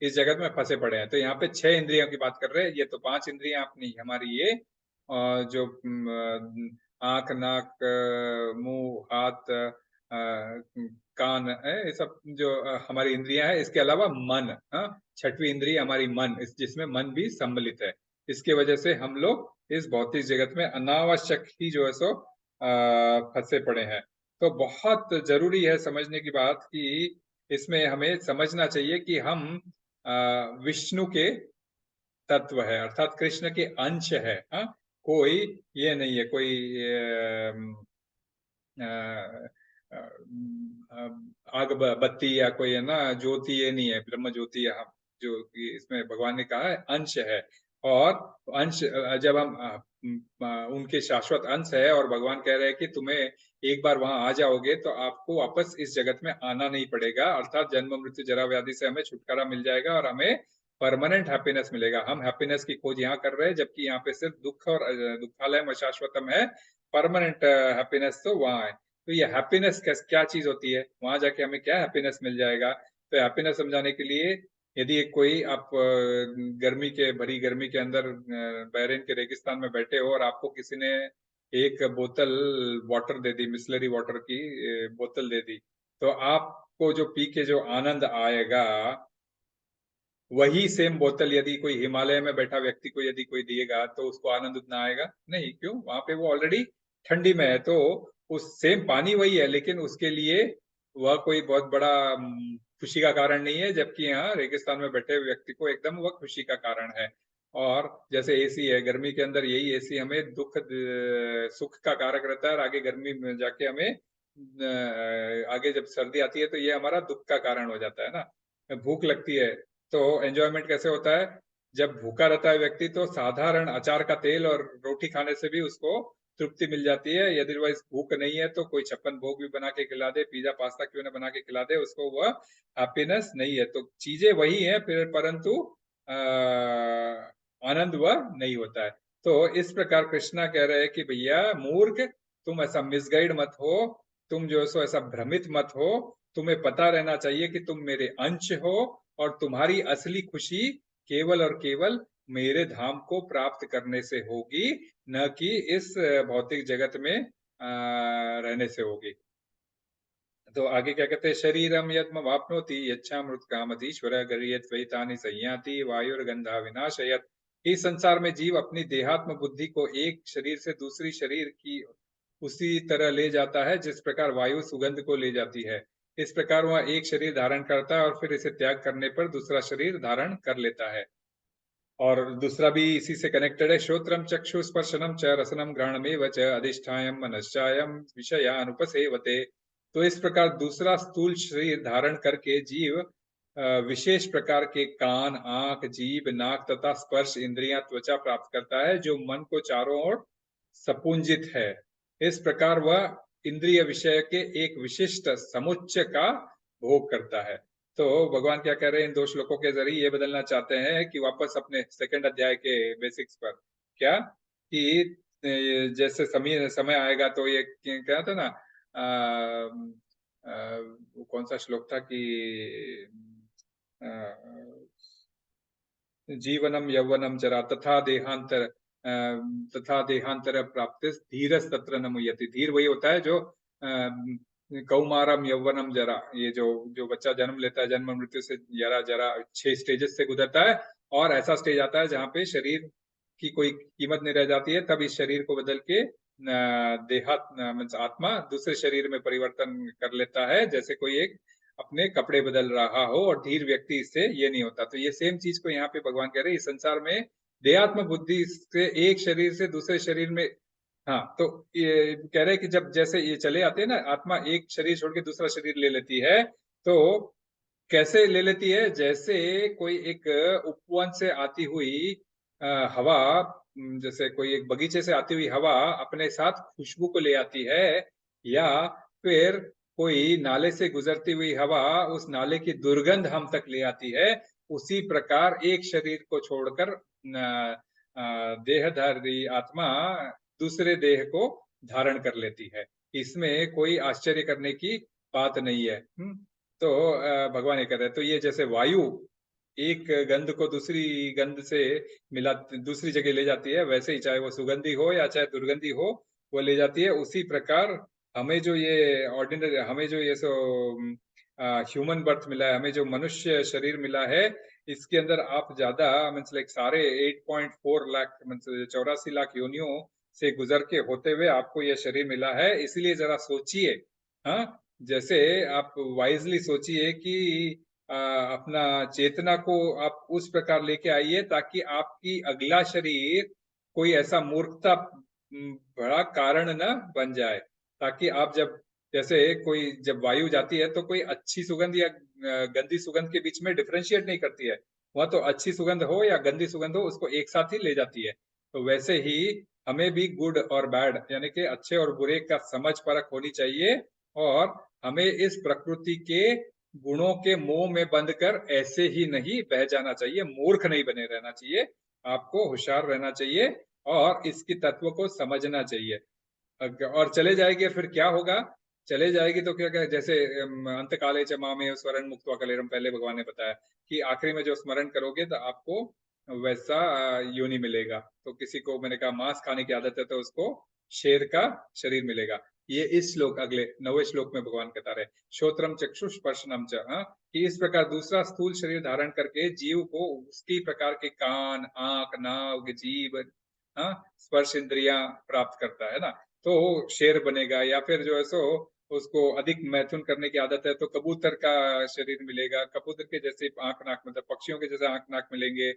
इस जगत में फंसे पड़े हैं। तो यहाँ पे 6 इंद्रियों की बात कर रहे हैं। ये तो 5 इंद्रियां अपनी हमारी, ये जो आंख, नाक, मुंह, हाथ, कान है, ये सब जो हमारी इंद्रियां है। इसके अलावा मन, छठवीं इंद्रिय हमारी मन, जिसमें मन भी सम्मिलित है। इसके वजह से हम लोग इस भौतिक जगत में अनावश्यक ही जो है सो फंसे पड़े हैं। तो बहुत जरूरी है समझने की बात कि इसमें हमें समझना चाहिए कि हम विष्णु के तत्व है, अर्थात कृष्ण के अंश है। कोई ये नहीं है, कोई आग बत्ती या कोई है ना ज्योति, ये नहीं है ब्रह्म ज्योति। हम जो कि इसमें भगवान ने कहा है अंश है, और अंश जब हम उनके शाश्वत अंश है, और भगवान कह रहे हैं कि तुम्हें एक बार वहां आ जाओगे तो आपको वापस इस जगत में आना नहीं पड़ेगा, अर्थात जन्म मृत्यु जरा व्याधि से हमें छुटकारा मिल जाएगा और हमें परमानेंट हैप्पीनेस मिलेगा। हम हैप्पीनेस की खोज यहाँ कर रहे हैं, जबकि यहाँ पे सिर्फ दुख और दुखालय अशाश्वतम है। परमानेंट हैप्पीनेस तो वहां है। तो ये हैप्पीनेस क्या चीज होती है, वहां जाके हमें क्या हैप्पीनेस मिल जाएगा? तो हैप्पीनेस समझाने के लिए, यदि एक कोई आप भरी गर्मी के अंदर बहरीन के रेगिस्तान में बैठे हो, और आपको किसी ने एक बोतल वाटर दे दी, मिसलरी वाटर की बोतल दे दी, तो आपको जो पी के जो आनंद आएगा, वही सेम बोतल यदि कोई हिमालय में बैठा व्यक्ति को यदि कोई दिएगा तो उसको आनंद उतना आएगा नहीं। क्यों? वहां पे वो ऑलरेडी ठंडी में है। तो उस सेम पानी वही है, लेकिन उसके लिए वह कोई बहुत बड़ा खुशी का कारण नहीं है, जबकि यहाँ रेगिस्तान में बैठे व्यक्ति को एकदम वह खुशी का कारण है। और जैसे एसी है, गर्मी के अंदर यही एसी हमें सुख का कारक रहता है, और आगे गर्मी में जाके हमें आगे जब सर्दी आती है तो ये हमारा दुख का कारण हो जाता है ना। भूख लगती है तो एंजॉयमेंट कैसे होता है? जब भूखा रहता है व्यक्ति तो साधारण अचार का तेल और रोटी खाने से भी उसको तृप्ति मिल जाती है। यदि अदरवाइज भूख नहीं है तो कोई 56 भोग भी बना के खिला दे, पिज्जा पास्ता क्यों ना बना के खिला दे, उसको वह हैप्पीनेस नहीं है। तो चीजें वही है फिर, परंतु आनंद वह नहीं होता है। तो इस प्रकार कृष्णा कह रहे हैं कि भैया मूर्ख, तुम ऐसा मिसगाइड मत हो, तुम जो सो ऐसा भ्रमित मत हो। तुम्हें पता रहना चाहिए कि तुम मेरे अंश हो, और तुम्हारी असली खुशी केवल और केवल मेरे धाम को प्राप्त करने से होगी, न कि इस भौतिक जगत में रहने से होगी। तो आगे क्या कहते हैं? शरीरम यद्म वाप्नोति यच्छामृत कामतीश्वर गरीयत वैतानि संयाति वायुर्गंधा विनाशयत। इस संसार में जीव अपनी देहात्म बुद्धि को एक शरीर से दूसरी शरीर की उसी तरह ले जाता है जिस प्रकार वायु सुगंध को ले जाती है। इस प्रकार वह एक शरीर धारण करता है और फिर इसे त्याग करने पर दूसरा शरीर धारण कर लेता है। और दूसरा भी इसी से कनेक्टेड है। श्रोत्रम चक्षु स्पर्शनम च रसनम घ्राणमेव च अधिष्ठायम मनश्चायम विषयानुपसेवते। तो इस प्रकार दूसरा स्थूल शरीर धारण करके जीव विशेष प्रकार के कान, आंख, जीभ, नाक तथा स्पर्श इंद्रियां, त्वचा प्राप्त करता है, जो मन को चारों ओर सपुंजित है। इस प्रकार वह इंद्रिय विषय के एक विशिष्ट समुच्चय का भोग करता है। तो भगवान क्या कह रहे हैं इन 2 श्लोकों के जरिए? ये बदलना चाहते हैं कि वापस अपने सेकंड अध्याय के बेसिक्स पर, क्या कि जैसे समय समय आएगा तो ये क्या था ना, वो कौन सा श्लोक था कि जीवनम यौवनम जरा तथा देहांतर प्राप्त धीरस तत्र न मुह्यति। धीर वही होता है जो कौमारम यौवनम जरा, ये जो जो बच्चा जन्म लेता है, जन्म मृत्यु से जरा जरा 6 स्टेजेस से गुजरता है, और ऐसा स्टेज आता है जहाँ पे शरीर की कोई कीमत नहीं रह जाती है, तब इस शरीर को बदल के आत्मा दूसरे शरीर में परिवर्तन कर लेता है, जैसे कोई एक अपने कपड़े बदल रहा हो, और धीर व्यक्ति इससे ये नहीं होता। तो ये सेम चीज को यहाँ पे भगवान कह रहे हैं, इस संसार में देहात्म बुद्धि से एक शरीर से दूसरे शरीर में, हाँ, तो ये कह रहे हैं कि जब जैसे ये चले आते हैं ना, आत्मा एक शरीर छोड़ के दूसरा शरीर ले लेती है, तो कैसे ले लेती है? जैसे कोई एक उपवन से आती हुई हवा, जैसे कोई एक बगीचे से आती हुई हवा अपने साथ खुशबू को ले आती है, या फिर कोई नाले से गुजरती हुई हवा उस नाले की दुर्गंध हम तक ले आती है, उसी प्रकार एक शरीर को छोड़कर देहधारी आत्मा दूसरे देह को धारण कर लेती है। इसमें कोई आश्चर्य करने की बात नहीं है। तो भगवान ये कह रहे हैं, तो ये जैसे वायु एक गंध को दूसरी गंध से मिला दूसरी जगह ले जाती है, वैसे ही चाहे वो सुगंधी हो या चाहे दुर्गंधी हो, वो ले जाती है। उसी प्रकार हमें जो ये ऑर्डिनरी, हमें जो ये सो ह्यूमन बर्थ मिला है, हमें जो मनुष्य शरीर मिला है, इसके अंदर आप ज्यादा मीन्स लाइक सारे 8.4 लाख मीन्स 84 लाख योनियों से गुजर के होते हुए आपको यह शरीर मिला है। इसलिए जरा सोचिए, हाँ, जैसे आप वाइजली सोचिए कि अपना चेतना को आप उस प्रकार लेके आइए ताकि आपकी अगला शरीर कोई ऐसा मूर्खता बड़ा कारण न बन जाए, ताकि आप जब जैसे कोई जब वायु जाती है तो कोई अच्छी सुगंध या गंदी सुगंध के बीच में डिफरेंशिएट नहीं करती है, वह तो अच्छी सुगंध हो या गंदी सुगंध हो उसको एक साथ ही ले जाती है। तो वैसे ही हमें भी गुड और बैड यानी कि अच्छे और बुरे का समझ परख होनी चाहिए, और हमें इस प्रकृति के गुणों के मोह में बंद कर ऐसे ही नहीं बह जाना चाहिए, मूर्ख नहीं बने रहना चाहिए, आपको होशियार रहना चाहिए और इसकी तत्व को समझना चाहिए। और चले जाएगी फिर क्या होगा, चले जाएगी तो क्या क्या जैसे अंत काले च मामे स्मरण मुक्त्वा कलेरम, पहले भगवान ने बताया कि आखिरी में जो स्मरण करोगे तो आपको वैसा योनि मिलेगा। तो किसी को मैंने कहा मांस खाने की आदत है तो उसको शेर का शरीर मिलेगा। ये इस श्लोक अगले 9वें श्लोक में भगवान बता रहे, श्रोत्रम चक्षुष्पर्शनम च, कि इस प्रकार दूसरा स्थूल शरीर धारण करके जीव को उसकी प्रकार के कान, आंख, नाक, जीभ, स्पर्श इंद्रियां प्राप्त करता है ना, तो शेर बनेगा। या फिर जो है सो उसको अधिक मैथुन करने की आदत है तो कबूतर का शरीर मिलेगा, कबूतर के जैसे आंख नाक मतलब पक्षियों के जैसे आंख नाक मिलेंगे।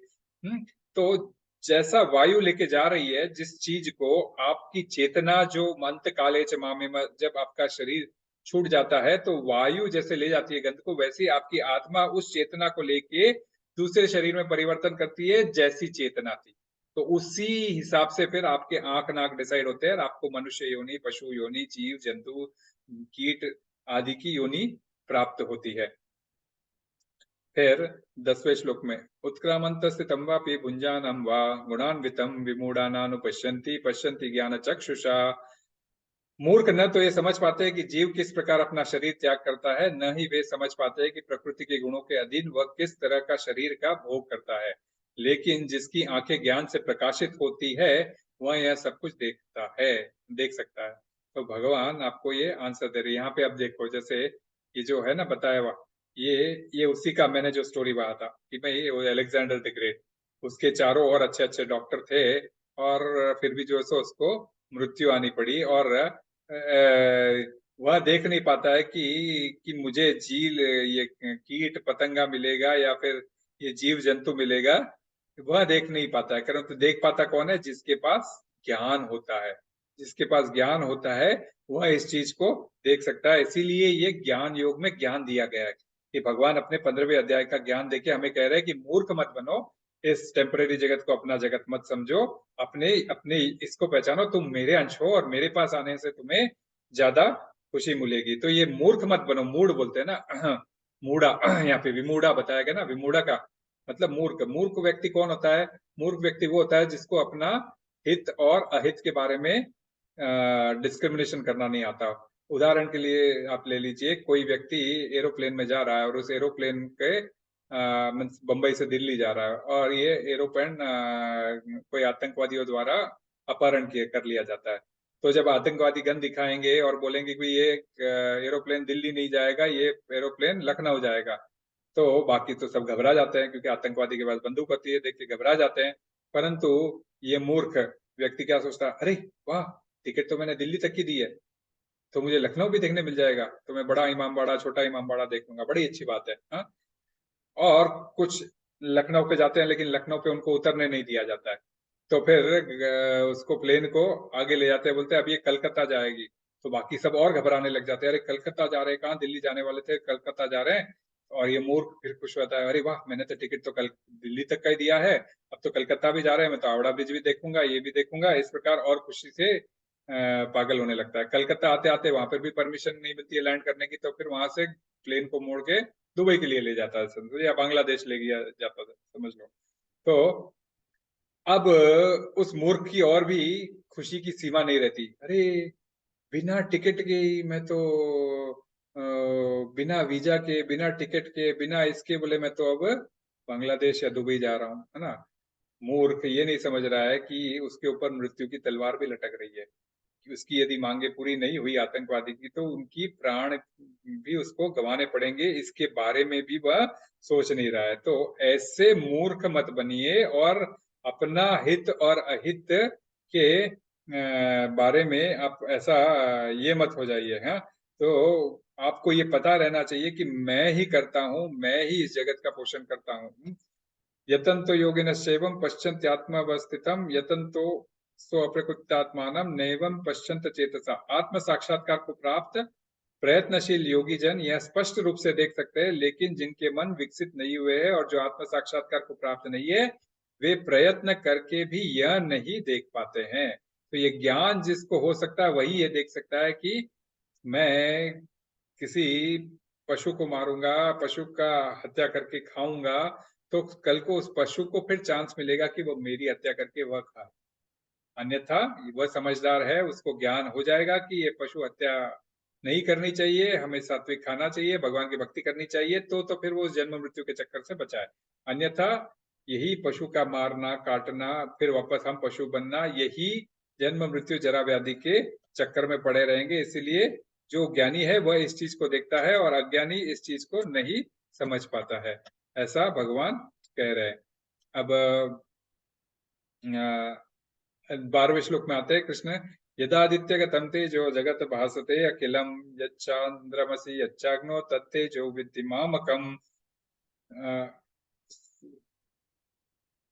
तो जैसा वायु लेके जा रही है जिस चीज को, आपकी चेतना जो अंत काले च मामे में जब आपका शरीर छूट जाता है तो वायु जैसे ले जाती है गंध को, वैसे ही आपकी आत्मा उस चेतना को लेके दूसरे शरीर में परिवर्तन करती है जैसी चेतना थी। तो उसी हिसाब से फिर आपके आंख नाक डिसाइड होते हैं, आपको मनुष्य योनि, पशु योनि, जीव जंतु, कीट आदि की योनि प्राप्त होती है। फिर 10वें श्लोक में, उत्क्रामंत स्थितम वापि भुंजानम वा गुणान्वितम विमूढ़ानानुपश्यन्ति पश्यन्ति ज्ञान चक्षुषा। मूर्ख न तो ये समझ पाते हैं कि जीव किस प्रकार अपना शरीर त्याग करता है, न ही वे समझ पाते हैं कि प्रकृति के गुणों के अधीन वह किस तरह का शरीर का भोग करता है। लेकिन जिसकी आंखें ज्ञान से प्रकाशित होती है वह यह सब कुछ देख सकता है। तो भगवान आपको ये आंसर दे रहे हैं। यहाँ पे आप देखो, जैसे ये जो है ना बताया हुआ, ये उसी का मैंने जो स्टोरी बताया था कि भाई वो अलेक्जेंडर द ग्रेट, उसके चारों ओर अच्छे अच्छे डॉक्टर थे और फिर भी जो है सो उसको मृत्यु आनी पड़ी। और वह देख नहीं पाता है कि मुझे झील ये कीट पतंगा मिलेगा या फिर ये जीव जंतु मिलेगा, वह देख नहीं पाता है। कारण तो देख पाता कौन है, जिसके पास ज्ञान होता है। जिसके पास ज्ञान होता है वह इस चीज को देख सकता है। इसीलिए ये ज्ञान योग में ज्ञान दिया गया है कि भगवान अपने 15वें अध्याय का ज्ञान देके हमें कह रहे हैं कि मूर्ख मत बनो, इस टेम्परेरी जगत को अपना जगत मत समझो, अपने अपने इसको पहचानो, तुम मेरे अंश हो और मेरे पास आने से तुम्हें ज्यादा खुशी मिलेगी। तो ये मूर्ख मत बनो, मूड बोलते हैं ना, मूढ़ा, यहाँ पे विमूढ़ा बताया गया ना, विमूढ़ा का मतलब मूर्ख। मूर्ख व्यक्ति कौन होता है? मूर्ख व्यक्ति वो होता है जिसको अपना हित और अहित के बारे में डिस्क्रिमिनेशन करना नहीं आता। उदाहरण के लिए आप ले लीजिए, कोई व्यक्ति एरोप्लेन में जा रहा है और उस एरोप्लेन के बंबई से दिल्ली जा रहा है और ये एरोप्लेन कोई आतंकवादियों द्वारा अपहरण कर लिया जाता है। तो जब आतंकवादी गन दिखाएंगे और बोलेंगे कि ये एरोप्लेन दिल्ली नहीं जाएगा, ये एरोप्लेन लखनऊ जाएगा, तो बाकी तो सब घबरा जाते हैं क्योंकि आतंकवादी के पास बंदूक होती है, देख के घबरा जाते हैं। परंतु ये मूर्ख व्यक्ति क्या सोचता है, अरे वाह, टिकट तो मैंने दिल्ली तक की दी है, तो मुझे लखनऊ भी देखने मिल जाएगा, तो मैं बड़ा इमामबाड़ा छोटा इमामबाड़ा देखूंगा, बड़ी अच्छी बात है। हाँ, और कुछ लखनऊ पे जाते हैं लेकिन लखनऊ पे उनको उतरने नहीं दिया जाता है, तो फिर उसको प्लेन को आगे ले जाते हैं, बोलते हैं अब ये कलकत्ता जाएगी। तो बाकी सब और घबराने लग जाते हैं, अरे कलकत्ता जा रहे हैं, कहाँ दिल्ली जाने वाले थे, कलकत्ता जा रहे हैं। और ये मूर्ख फिर खुश होता है, अरे वाह, मैंने तो टिकट तो कल दिल्ली तक का ही दिया है, अब तो कलकत्ता भी जा रहे हैं, मैं तो हावड़ा ब्रिज भी देखूंगा, ये भी देखूंगा। इस प्रकार और खुशी से पागल होने लगता है। कलकत्ता आते आते वहां पर भी परमिशन नहीं मिलती है लैंड करने की, तो फिर वहां से प्लेन को मोड़ के दुबई के लिए ले जाता है समझो, या बांग्लादेश ले गया जाता था समझ लो। तो अब उस मूर्ख की और भी खुशी की सीमा नहीं रहती। अरे बिना टिकट के ही मैं तो अ, बिना वीजा के, बिना टिकट के, बिना इसके बोले मैं तो अब बांग्लादेश या दुबई जा रहा हूँ, है ना। मूर्ख ये नहीं समझ रहा है कि उसके ऊपर मृत्यु की तलवार भी लटक रही है, कि उसकी यदि मांगे पूरी नहीं हुई आतंकवादी की तो उनकी प्राण भी उसको गंवाने पड़ेंगे, इसके बारे में भी वह सोच नहीं रहा है। तो ऐसे मूर्ख मत बनिए और अपना हित और अहित के बारे में आप ऐसा ये मत हो जाइए। हाँ, तो आपको ये पता रहना चाहिए कि मैं ही करता हूँ, मैं ही इस जगत का पोषण करता हूँ। यतन्तो योगिनश्चैवं पश्यन्त्यात्मावस्थितं यतन्तो सो अप्रकृतात्मानं नैवं पश्यन्त चेतसा। आत्म साक्षात्कार को प्राप्त प्रयत्नशील योगी जन यह स्पष्ट रूप से देख सकते हैं, लेकिन जिनके मन विकसित नहीं हुए हैं और जो आत्म साक्षात्कार को प्राप्त नहीं है, वे प्रयत्न करके भी यह नहीं देख पाते हैं। तो ये ज्ञान जिसको हो सकता है वही ये देख सकता है कि मैं किसी पशु को मारूंगा, पशु का हत्या करके खाऊंगा, तो कल को उस पशु को फिर चांस मिलेगा कि वो मेरी हत्या करके वह खाए। अन्यथा वह समझदार है, उसको ज्ञान हो जाएगा कि ये पशु हत्या नहीं करनी चाहिए, हमें सात्विक खाना चाहिए, भगवान की भक्ति करनी चाहिए, तो फिर वो उस जन्म मृत्यु के चक्कर से बचाए। अन्यथा यही पशु का मारना, काटना, फिर वापस हम पशु बनना, यही जन्म मृत्यु जरा व्याधि के चक्कर में पड़े रहेंगे। इसीलिए जो ज्ञानी है वह इस चीज को देखता है और अज्ञानी इस चीज को नहीं समझ पाता है, ऐसा भगवान कह रहे हैं। अब 12वें श्लोक में आते हैं कृष्ण, यदादित्य गतं तेजो जगत भासते अखिलम यच्चांद्रमसि यच्चाग्नो तत्तेजो विद्धि मामकम।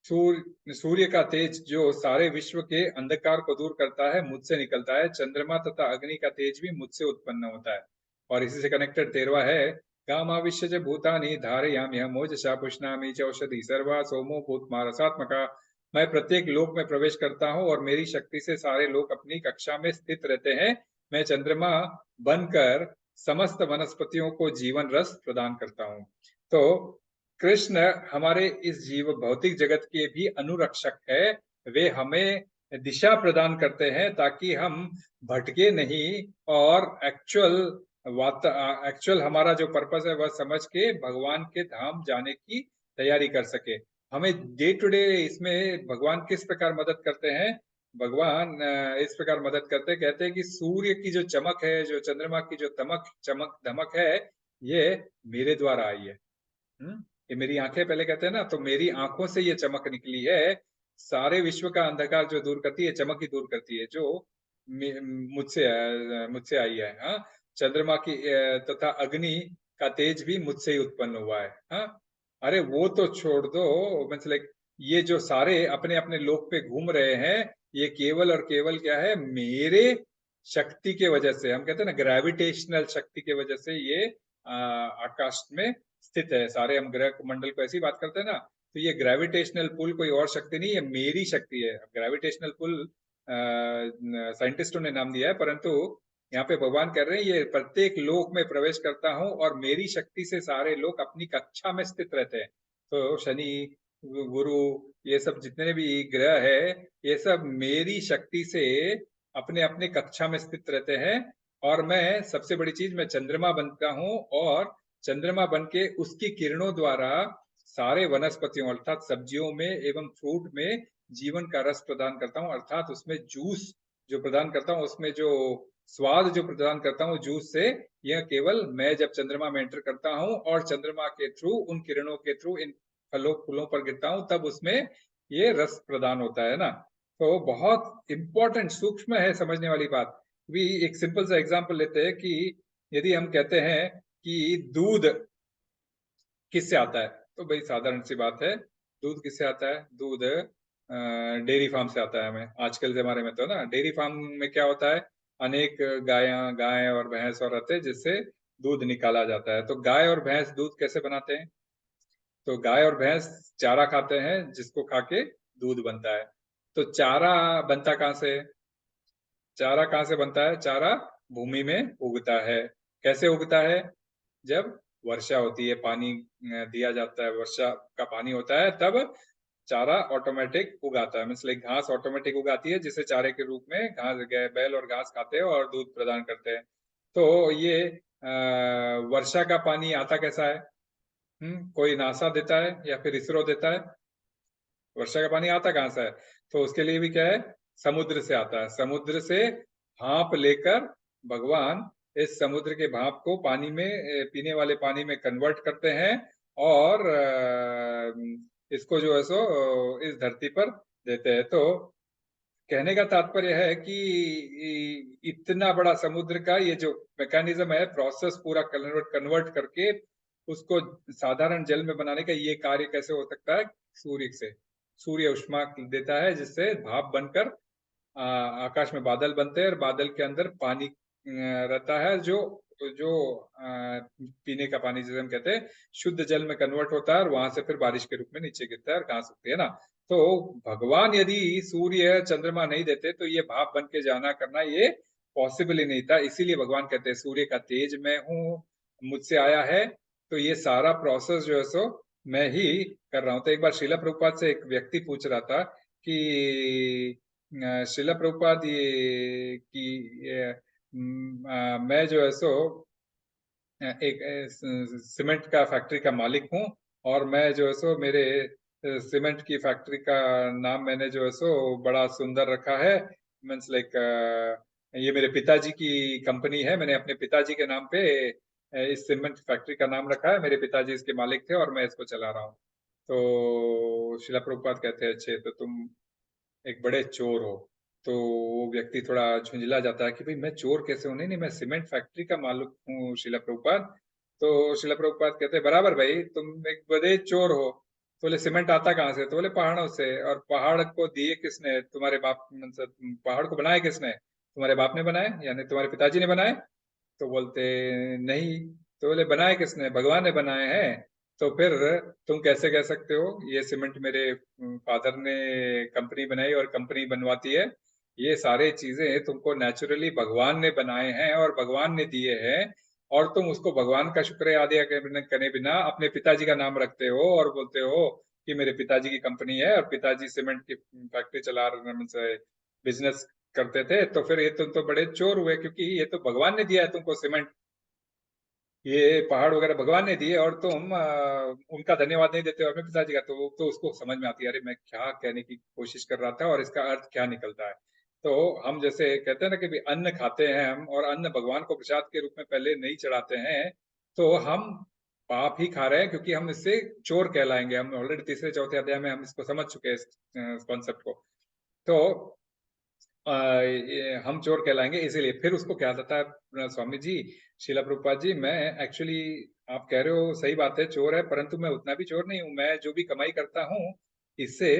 सूर्य का तेज जो सारे विश्व के अंधकार को दूर करता है मुझसे निकलता है, चंद्रमा तथा अग्नि का तेज भी मुझसे उत्पन्न होता है। और इसी से कनेक्टेड 13वां है, गामाविश्य च भूतानि धारयाम्यहम् ओजसा पुष्णामि च औषधि सर्वा सोमो भूतमारसात्मका। मैं प्रत्येक लोक में प्रवेश करता हूँ और मेरी शक्ति से सारे लोग अपनी कक्षा में स्थित रहते हैं। मैं चंद्रमा बनकर समस्त वनस्पतियों को जीवन रस प्रदान करता हूँ। तो कृष्ण हमारे इस जीव भौतिक जगत के भी अनुरक्षक है। वे हमें दिशा प्रदान करते हैं ताकि हम भटके नहीं और एक्चुअल हमारा जो पर्पस है वह समझ के भगवान के धाम जाने की तैयारी कर सके। हमें डे टू डे इसमें भगवान किस प्रकार मदद करते हैं। भगवान इस प्रकार मदद करते हैं, कहते हैं कि सूर्य की जो चमक है, जो चंद्रमा की जो चमक धमक है, ये मेरे द्वारा आई है। ये मेरी आंखें पहले कहते हैं ना, तो मेरी आंखों से ये चमक निकली है। सारे विश्व का अंधकार जो दूर करती है, चमक ही दूर करती है, जो मुझसे आई है। हाँ, चंद्रमा की तथा अग्नि का तेज भी मुझसे ही उत्पन्न हुआ है। हाँ, अरे वो तो छोड़ दो, मतलब ये जो सारे अपने अपने लोक पे घूम रहे हैं, ये केवल और केवल क्या है, मेरे शक्ति के वजह से, हम कहते हैं ना ग्रेविटेशनल शक्ति के वजह से ये आकाश में स्थित है। सारे हम ग्रह मंडल को ऐसी बात करते हैं ना, तो ये ग्रेविटेशनल पुल कोई और शक्ति नहीं है, मेरी शक्ति है। ग्रेविटेशनल पुल साइंटिस्टों ने नाम दिया है, परंतु यहाँ पे भगवान कह रहे हैं ये प्रत्येक लोक में प्रवेश करता हूँ और मेरी शक्ति से सारे लोग अपनी कक्षा में स्थित रहते हैं। तो शनि, गुरु, ये सब जितने भी ग्रह है, ये सब मेरी शक्ति से अपने अपने कक्षा में स्थित रहते हैं। और मैं सबसे बड़ी चीज, मैं चंद्रमा बनता हूँ और चंद्रमा बन के उसकी किरणों द्वारा सारे वनस्पतियों अर्थात सब्जियों में एवं फ्रूट में जीवन का रस प्रदान करता हूँ, अर्थात उसमें जूस जो प्रदान करता हूँ, उसमें जो स्वाद जो प्रदान करता हूँ जूस से, यह केवल मैं जब चंद्रमा में एंटर करता हूँ और चंद्रमा के थ्रू, उन किरणों के थ्रू इन फलों फूलों पर गिरता हूँ, तब उसमें ये रस प्रदान होता है ना। तो बहुत इंपॉर्टेंट सूक्ष्म है समझने वाली बात। भी एक सिंपल सा एग्जांपल लेते हैं कि यदि हम कहते हैं कि दूध किससे आता है, तो भाई साधारण सी बात है, दूध किससे आता है, दूध डेयरी फार्म से आता है। हमें आजकल के जमाने में तो ना डेयरी फार्म में क्या होता है, अनेक गाय और भैंस और रहते हैं जिससे दूध निकाला जाता है। तो गाय और भैंस दूध कैसे बनाते हैं, तो गाय और भैंस चारा खाते हैं जिसको खा के दूध बनता है। तो चारा बनता कहाँ से है, चारा कहाँ से बनता है? चारा भूमि में उगता है। कैसे उगता है? जब वर्षा होती है, पानी दिया जाता है, वर्षा का पानी होता है, तब चारा ऑटोमेटिक उगाता है। मीन्स लाइक घास ऑटोमेटिक उगाती है, जिसे चारे के रूप में घास, बैल और घास खाते हैं और दूध प्रदान करते हैं। तो ये वर्षा का पानी आता कैसा है? कोई नासा देता है या फिर इसरो देता है? वर्षा का पानी आता कहाँ से है? तो उसके लिए भी क्या है? समुद्र से आता है। समुद्र से भाप लेकर भगवान इस समुद्र के भाप को पानी में, पीने वाले पानी में कन्वर्ट करते हैं, और इसको जो है सो इस धरती पर देते हैं। तो कहने का तात्पर्य है कि इतना बड़ा समुद्र का ये जो मैकेनिज्म है, प्रोसेस पूरा कन्वर्ट कन्वर्ट करके उसको साधारण जल में बनाने का, ये कार्य कैसे हो सकता है? सूर्य से। सूर्य ऊष्मा देता है, जिससे भाप बनकर आकाश में बादल बनते हैं, और बादल के अंदर पानी रहता है, जो जो पीने का पानी जिसे हम कहते हैं शुद्ध जल में कन्वर्ट होता है, और वहां से फिर बारिश के रूप में नीचे गिरता है और घास उगती है ना। तो भगवान यदि सूर्य चंद्रमा नहीं देते तो ये भाप बन के जाना करना ये पॉसिबल ही नहीं था। इसीलिए भगवान कहते हैं सूर्य का तेज मैं हूँ, मुझसे आया है। तो ये सारा प्रोसेस जो है सो मैं ही कर रहा हूँ। तो एक बार श्रीला प्रभुपाद से एक व्यक्ति पूछ रहा था कि श्रीला प्रभुपाद ये कि मैं जो है सो एक सीमेंट का फैक्ट्री का मालिक हूँ, और मैं जो है सो मेरे सीमेंट की फैक्ट्री का नाम मैंने जो है सो बड़ा सुंदर रखा है। मीन्स लाइक ये मेरे पिताजी की कंपनी है, मैंने अपने पिताजी के नाम पे इस सीमेंट फैक्ट्री का नाम रखा है, मेरे पिताजी इसके मालिक थे और मैं इसको चला रहा हूँ। तो शिला प्रभुपाद कहते हैं अच्छे, तो तुम एक बड़े चोर हो। तो वो व्यक्ति थोड़ा झुंझला जाता है कि भाई मैं चोर कैसे हूँ? नहीं नहीं, मैं सीमेंट फैक्ट्री का मालिक हूँ शिला प्रभुपाद। तो शिला प्रभुपाद कहते हैं बराबर भाई, तुम एक बड़े चोर हो। तो बोले सीमेंट आता कहाँ से? तो बोले पहाड़ों से। और पहाड़ को दिए किसने? तुम्हारे बाप, मतलब पहाड़ को बनाया किसने? तुम्हारे बाप ने बनाए, यानी तुम्हारे पिताजी ने बनाए? तो बोलते नहीं। तो बोले बनाए किसने? भगवान ने बनाए हैं। तो फिर तुम कैसे कह सकते हो ये सीमेंट मेरे फादर ने कंपनी बनाई और कंपनी बनवाती है? ये सारे चीजें तुमको नेचुरली भगवान ने बनाए हैं और भगवान ने दिए हैं, और तुम उसको भगवान का शुक्र अदा करे बिना अपने पिताजी का नाम रखते हो और बोलते हो कि मेरे पिताजी की कंपनी है और पिताजी सीमेंट की फैक्ट्री चला रहे, बिजनेस करते थे। तो फिर ये तुम तो बड़े चोर हुए, क्योंकि ये तो भगवान ने दिया है तुमको सीमेंट, ये पहाड़ वगैरह भगवान ने दिए, और तुम उनका धन्यवाद नहीं देते हो अपने पिताजी का। तो उसको समझ में आती है, अरे मैं क्या कहने की कोशिश कर रहा था और इसका अर्थ क्या निकलता है। तो हम जैसे कहते हैं ना कि भी अन्न खाते हैं हम, और अन्न भगवान को प्रसाद के रूप में पहले नहीं चढ़ाते हैं, तो हम पाप ही खा रहे हैं, क्योंकि हम इससे चोर कहलाएंगे। हम ऑलरेडी तीसरे चौथे अध्याय में हम इसको समझ चुके हैं, इस कॉन्सेप्ट को। तो ये हम चोर कहलाएंगे। इसीलिए फिर उसको क्या आता है स्वामी जी, शिला प्रभुपाद जी, मैं एक्चुअली, आप कह रहे हो सही बात है चोर है, परंतु मैं उतना भी चोर नहीं हूँ। मैं जो भी कमाई करता हूँ इससे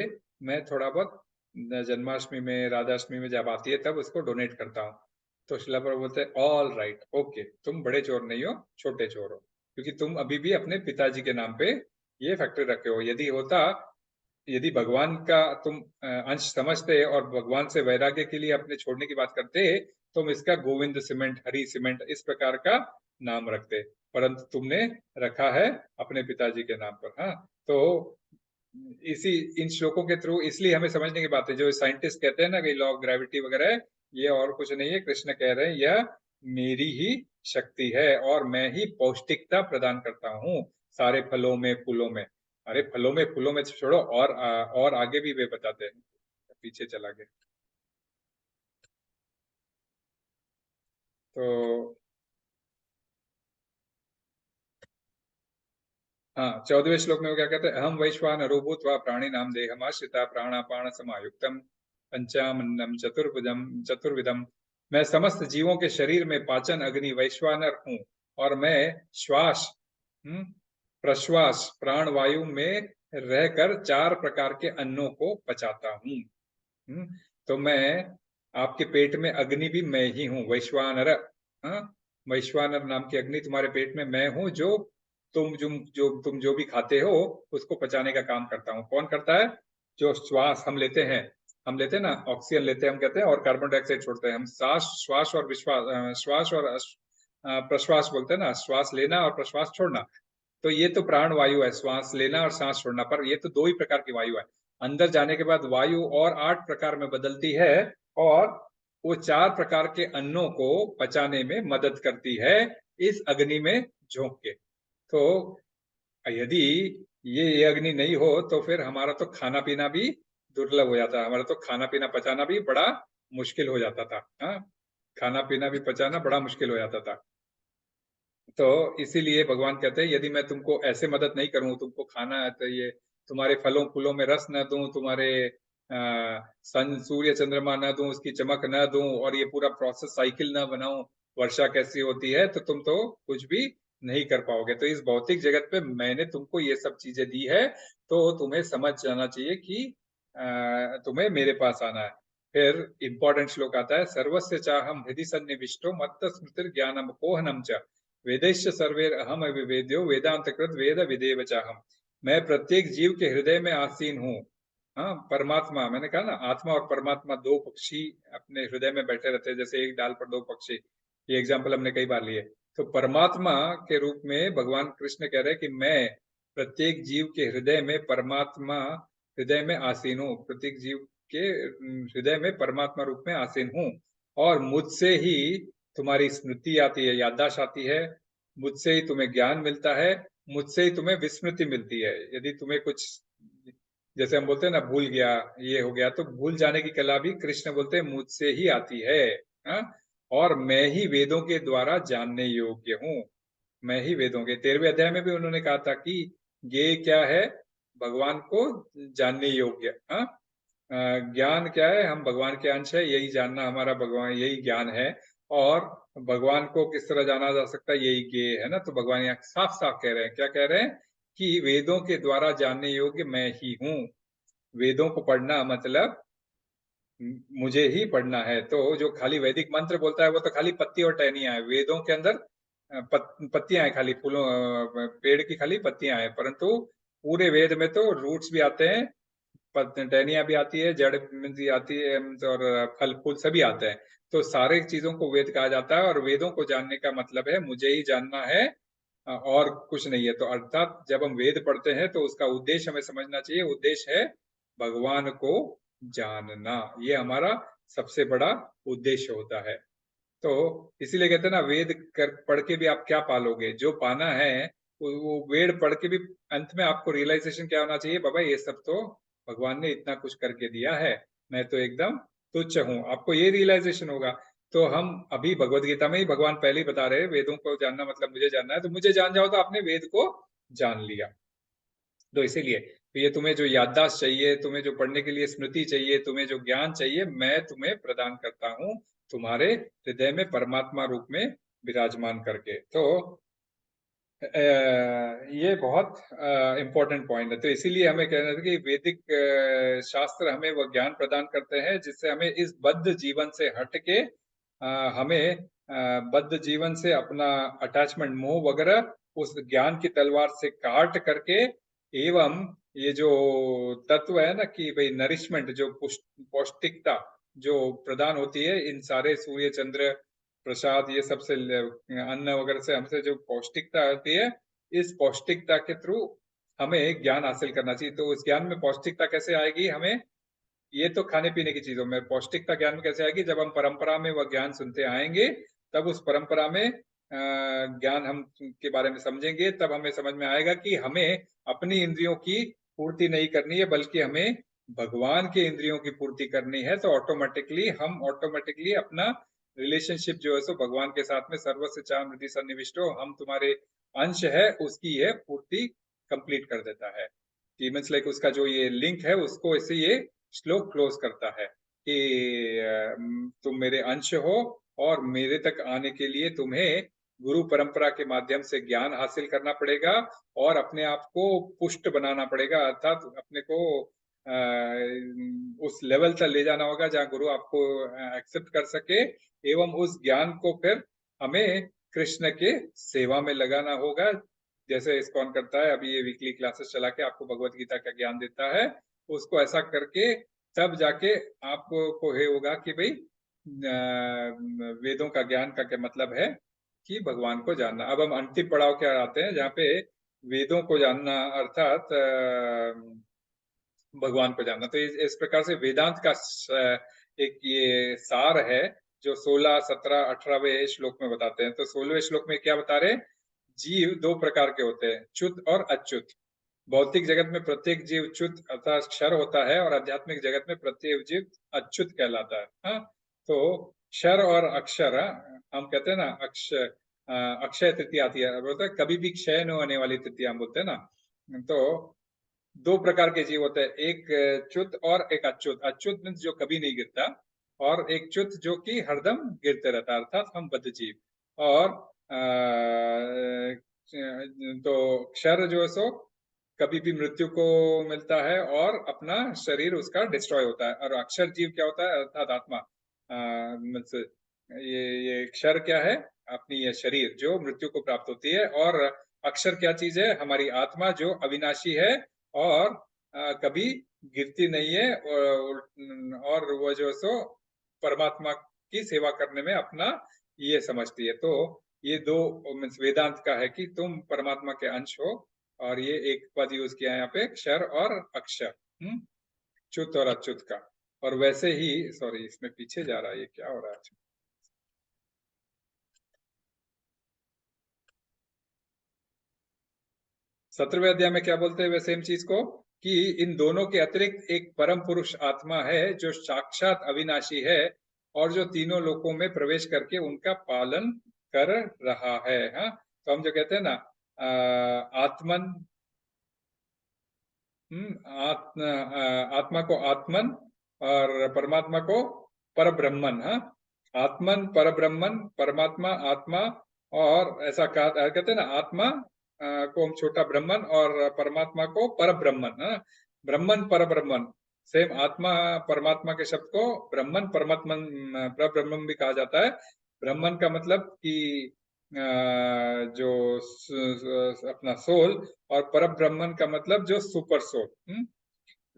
मैं थोड़ा बहुत जन्माष्टमी में, राधाष्टमी में जब आती है तब उसको डोनेट करता हूँ। तो शिला प्रभु बोलते हैं ऑल राइट, ओके, तुम बड़े चोर नहीं हो, छोटे चोर हो, क्योंकि तुम अभी भी अपने पिताजी के नाम पे ये फैक्ट्री रखे हो। यदि भगवान का तुम अंश समझते और भगवान से वैराग्य के लिए अपने छोड़ने की बात करते, तुम इसका गोविंद सीमेंट, हरि सीमेंट इस प्रकार का नाम रखते, परंतु तुमने रखा है अपने पिताजी के नाम पर। हाँ, तो इसी इन श्लोकों के थ्रू इसलिए हमें समझने की बात है, जो साइंटिस्ट कहते हैं ना कि लॉ ऑफ ग्रेविटी वगैरह, ये और कुछ नहीं है, कृष्ण कह रहे हैं यह मेरी ही शक्ति है और मैं ही पौष्टिकता प्रदान करता हूँ सारे फलों में फूलों में। अरे फलों में फूलों में छोड़ो, और आगे भी वे बताते हैं, पीछे चला गया। तो हाँ, 14वें श्लोक में वो क्या कहते हैं? हम वैश्वानरो भूत्वा प्राणी नाम देहमाश्रिता प्राणापान समायुक्तम पंचामन्नम चतुर्भुजम चतुर्विधम। मैं समस्त जीवों के शरीर में पाचन अग्नि वैश्वानर हूँ, और मैं श्वास, प्रश्वास, प्राण वायु में रहकर 4 प्रकार के अन्नों को पचाता हूँ। तो मैं, आपके पेट में अग्नि भी मैं ही हूँ, वैश्वानर। हाँ, वैश्वानर नाम की अग्नि तुम्हारे पेट में मैं हूँ, जो तुम जो भी खाते हो उसको पचाने का काम करता हूँ। कौन करता है? जो श्वास हम लेते हैं, हम लेते हैं ना, ऑक्सीजन लेते हैं हम कहते हैं, और कार्बन डाइऑक्साइड छोड़ते हैं हम। श्वास श्वास और विश्वास, श्वास और प्रश्वास बोलते हैं ना, श्वास लेना और प्रश्वास छोड़ना। तो ये तो प्राण वायु है, श्वास लेना और सांस छोड़ना। पर ये तो दो ही प्रकार की वायु है। अंदर जाने के बाद वायु और 8 प्रकार में बदलती है, और वो 4 प्रकार के अन्नों को पचाने में मदद करती है इस अग्नि में झोंक के। तो यदि ये अग्नि नहीं हो तो फिर हमारा तो खाना पीना भी दुर्लभ हो जाता, हमारा तो खाना पीना पचाना भी बड़ा मुश्किल हो जाता था। हाँ, खाना पीना भी पचाना बड़ा मुश्किल हो जाता था। तो इसीलिए भगवान कहते हैं, यदि मैं तुमको ऐसे मदद नहीं करूं, तुमको खाना है तो ये तुम्हारे फलों फूलों में रस न दूं, तुम्हारे सन सूर्य चंद्रमा न दूं, उसकी चमक न दूं, और ये पूरा प्रोसेस साइकिल न बनाऊं, वर्षा कैसी होती है, तो तुम तो कुछ भी नहीं कर पाओगे। तो इस भौतिक जगत पे मैंने तुमको ये सब चीजें दी है, तो तुम्हें समझ जाना चाहिए कि तुम्हें मेरे पास आना है। फिर इंपॉर्टेंट श्लोक आता है, सर्वस्य चाहम हृदि सन्निविष्टो मत्त स्मृतिर ज्ञानम कोहनम च वेदैश्च सर्वैर अहम अविवेद्यो वेदांत कृत वेद विदेव चाहम। मैं प्रत्येक जीव के हृदय में आसीन हूँ। हाँ, परमात्मा, मैंने कहा ना, आत्मा और परमात्मा दो पक्षी अपने हृदय में बैठे रहते हैं, जैसे एक डाल पर दो पक्षी। ये एग्जाम्पल हमने कई बार लिए। तो परमात्मा के रूप में भगवान कृष्ण कह रहे हैं कि मैं प्रत्येक जीव के हृदय में परमात्मा हृदय में आसीन हूँ, प्रत्येक जीव के हृदय में परमात्मा रूप में आसीन हूँ। और मुझसे ही तुम्हारी स्मृति आती है, याददाश्त आती है, मुझसे ही तुम्हें ज्ञान मिलता है, मुझसे ही तुम्हें विस्मृति मिलती है। यदि तुम्हें कुछ, जैसे हम बोलते हैं ना, भूल गया, ये हो गया, तो भूल जाने की कला भी कृष्ण बोलते हैं मुझसे ही आती है। हाँ? और मैं ही वेदों के द्वारा जानने योग्य हूँ। मैं ही वेदों के 13वें अध्याय में भी उन्होंने कहा था कि ये क्या है, भगवान को जानने योग्य। हाँ, ज्ञान क्या है, हम भगवान के अंश है, यही जानना हमारा भगवान, यही ज्ञान है। और भगवान को किस तरह जाना जा सकता है, यही ज्ञेय है ना। तो भगवान यहाँ साफ साफ कह रहे हैं, क्या कह रहे हैं, कि वेदों के द्वारा जानने योग्य मैं ही हूँ। वेदों को पढ़ना मतलब मुझे ही पढ़ना है। तो जो खाली वैदिक मंत्र बोलता है वो तो खाली पत्ती और टहनियां है। वेदों के अंदर पत्तियां हैं, खाली फूलों, पेड़ की खाली पत्तियां हैं, परंतु पूरे वेद में तो रूट्स भी आते हैं, टहनियां भी आती है, जड़ भी आती है, और फल फूल सभी आते हैं। तो सारे चीजों को वेद कहा जाता है, और वेदों को जानने का मतलब है मुझे ही जानना है, और कुछ नहीं है। तो अर्थात जब हम वेद पढ़ते हैं तो उसका उद्देश्य हमें समझना चाहिए, उद्देश्य है भगवान को जानना। ये हमारा सबसे बड़ा उद्देश्य होता है। तो इसीलिए कहते हैं ना, वेद पढ़ के भी आप क्या पालोगे, जो पाना है वो वेद पढ़ के भी अंत में आपको रियलाइजेशन क्या होना चाहिए, बाबा ये सब तो भगवान ने इतना कुछ करके दिया है, मैं तो एकदम तुच्छ हूँ, आपको ये रियलाइजेशन होगा। तो हम अभी भगवत गीता में ही भगवान पहले ही बता रहे हैं, वेदों को जानना मतलब मुझे जानना है, तो मुझे जान जाओ तो आपने वेद को जान लिया। तो इसीलिए तो ये तुम्हें जो याददाश्त चाहिए, तुम्हें जो पढ़ने के लिए स्मृति चाहिए, तुम्हें जो ज्ञान चाहिए, मैं तुम्हें प्रदान करता हूँ तुम्हारे हृदय में परमात्मा रूप में विराजमान करके। तो ये बहुत इम्पोर्टेंट पॉइंट है। तो इसीलिए हमें कहना था कि वैदिक शास्त्र हमें वो ज्ञान प्रदान करते हैं जिससे हमें इस बद्ध जीवन से हट के हमें बद्ध जीवन से अपना अटैचमेंट, मोह वगैरह उस ज्ञान की तलवार से काट करके, एवं ये जो तत्व है ना कि भाई नरिशमेंट, जो पौष्टिकता जो प्रदान होती है इन सारे सूर्य चंद्र प्रसाद ये सब से, अन्न वगैरह से हमसे जो पौष्टिकता आती है, इस पौष्टिकता के थ्रू हमें ज्ञान हासिल करना चाहिए। तो उस ज्ञान में पौष्टिकता कैसे आएगी हमें, ये तो खाने पीने की चीजों में पौष्टिकता ज्ञान में कैसे आएगी, जब हम परंपरा में वह ज्ञान सुनते आएंगे, तब उस परंपरा में ज्ञान हम के बारे में समझेंगे, तब हमें समझ में आएगा कि हमें अपनी इंद्रियों की पूर्ति नहीं करनी है, बल्कि हमें भगवान के इंद्रियों की पूर्ति करनी है। तो ऑटोमेटिकली अपना रिलेशनशिप जो है सो भगवान के साथ में, सर्वस्य चाम हृदि सन्निविष्टो, हम तुम्हारे अंश है, उसकी यह पूर्ति कंप्लीट कर देता है। मीन्स लाइक उसका जो ये लिंक है उसको ऐसे ये श्लोक क्लोज करता है कि तुम मेरे अंश हो, और मेरे तक आने के लिए तुम्हें गुरु परंपरा के माध्यम से ज्ञान हासिल करना पड़ेगा, और अपने आप को पुष्ट बनाना पड़ेगा, अर्थात अपने को उस लेवल तक ले जाना होगा जहाँ गुरु आपको एक्सेप्ट कर सके, एवं उस ज्ञान को फिर हमें कृष्ण के सेवा में लगाना होगा। जैसे इस्कॉन करता है, अभी ये वीकली क्लासेस चला के आपको भगवत गीता का ज्ञान देता है, उसको ऐसा करके तब जाके आपको ये होगा कि भाई वेदों का ज्ञान का क्या मतलब है कि भगवान को जानना। अब हम अंतिम पड़ाव क्या आते हैं, जहाँ पे वेदों को जानना अर्थात भगवान को जानना। तो इस प्रकार से वेदांत का एक ये सार है जो 16, 17, 18वें श्लोक में बताते हैं। तो 16वें श्लोक में क्या बता रहे हैं? जीव दो प्रकार के होते हैं, च्युत और अच्युत। भौतिक जगत में प्रत्येक जीव च्युत अर्थात क्षर होता है, और आध्यात्मिक जगत में प्रत्येक जीव अच्युत कहलाता है। हाँ, तो क्षर और अक्षर, हम कहते हैं ना अक्षय तृतीया आती है, बोलते हैं कभी भी क्षय न होने वाली तृतीया, हम बोलते हैं ना। तो दो प्रकार के जीव होते हैं, एक च्युत और एक अच्युत। अच्युत मीन्स जो कभी नहीं गिरता, और एक च्युत जो कि हरदम गिरते रहता है, अर्थात हम बद्ध जीव। और तो क्षर जो है सो कभी भी मृत्यु को मिलता है और अपना शरीर उसका डिस्ट्रॉय होता है। और अक्षर जीव क्या होता है, अर्थात आत्मा। मीन्स ये क्षर क्या है? अपनी ये शरीर जो मृत्यु को प्राप्त होती है। और अक्षर क्या चीज है? हमारी आत्मा जो अविनाशी है और कभी गिरती नहीं है, और वो जो सो परमात्मा की सेवा करने में अपना ये समझती है। तो ये दो मीन्स वेदांत का है कि तुम परमात्मा के अंश हो। और ये एक पद यूज किया है यहाँ पे, क्षर और अक्षर, च्युत और अच्युत का। और वैसे ही, सॉरी इसमें पीछे जा रहा है, ये क्या हो रहा है? 17वें अध्याय में क्या बोलते हैं वे सेम चीज को, कि इन दोनों के अतिरिक्त एक परम पुरुष आत्मा है जो साक्षात अविनाशी है, और जो तीनों लोकों में प्रवेश करके उनका पालन कर रहा है। हाँ, तो हम जो कहते हैं ना आत्मन, आत्मा को आत्मन और परमात्मा को परब्रह्मन। हाँ, आत्मन परब्रह्मन, परमात्मा आत्मा। और ऐसा कहते हैं ना, आत्मा को हम छोटा ब्रह्मन और परमात्मा को परब्रह्मन। हाँ, ब्रह्मन परब्रह्मन, सेम आत्मा परमात्मा के शब्द को ब्रह्मन परमात्मन परब्रह्मन भी कहा जाता है। ब्रह्मन का मतलब कि जो अपना सोल, और परम ब्रह्मन का मतलब जो सुपर सोल।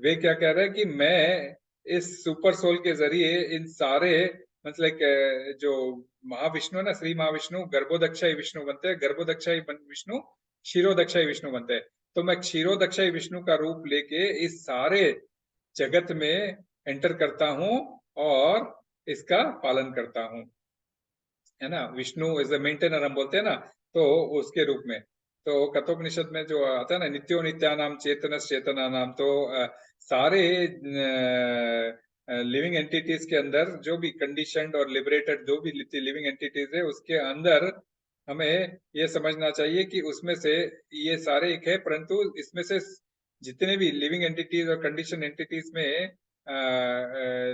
वे क्या कह रहे हैं कि मैं इस सुपर सोल के जरिए इन सारे, मतलब जो महाविष्णु है ना, श्री महाविष्णु गर्भोदक्षाई विष्णु बनते हैं, गर्भोदक्षाई विष्णु क्षीरोदक्षाई विष्णु बनते हैं। तो मैं क्षीरोदक्षाई विष्णु का रूप लेके इस सारे जगत में एंटर करता हूँ और इसका पालन करता हूँ, है ना। विष्णु इज द मेंटेनर हम बोलते हैं ना, तो उसके रूप में। तो कठोपनिषद में जो आता है ना, नित्यो नित्यानाम चेतनस चेतना नाम, तो सारे लिविंग एंटिटीज के अंदर जो भी कंडीशनड और लिबरेटेड जो भी लिविंग एंटिटीज है, उसके अंदर हमें ये समझना चाहिए कि उसमें से ये सारे एक है, परंतु इसमें से जितने भी लिविंग एंटिटीज और कंडीशन एंटिटीज में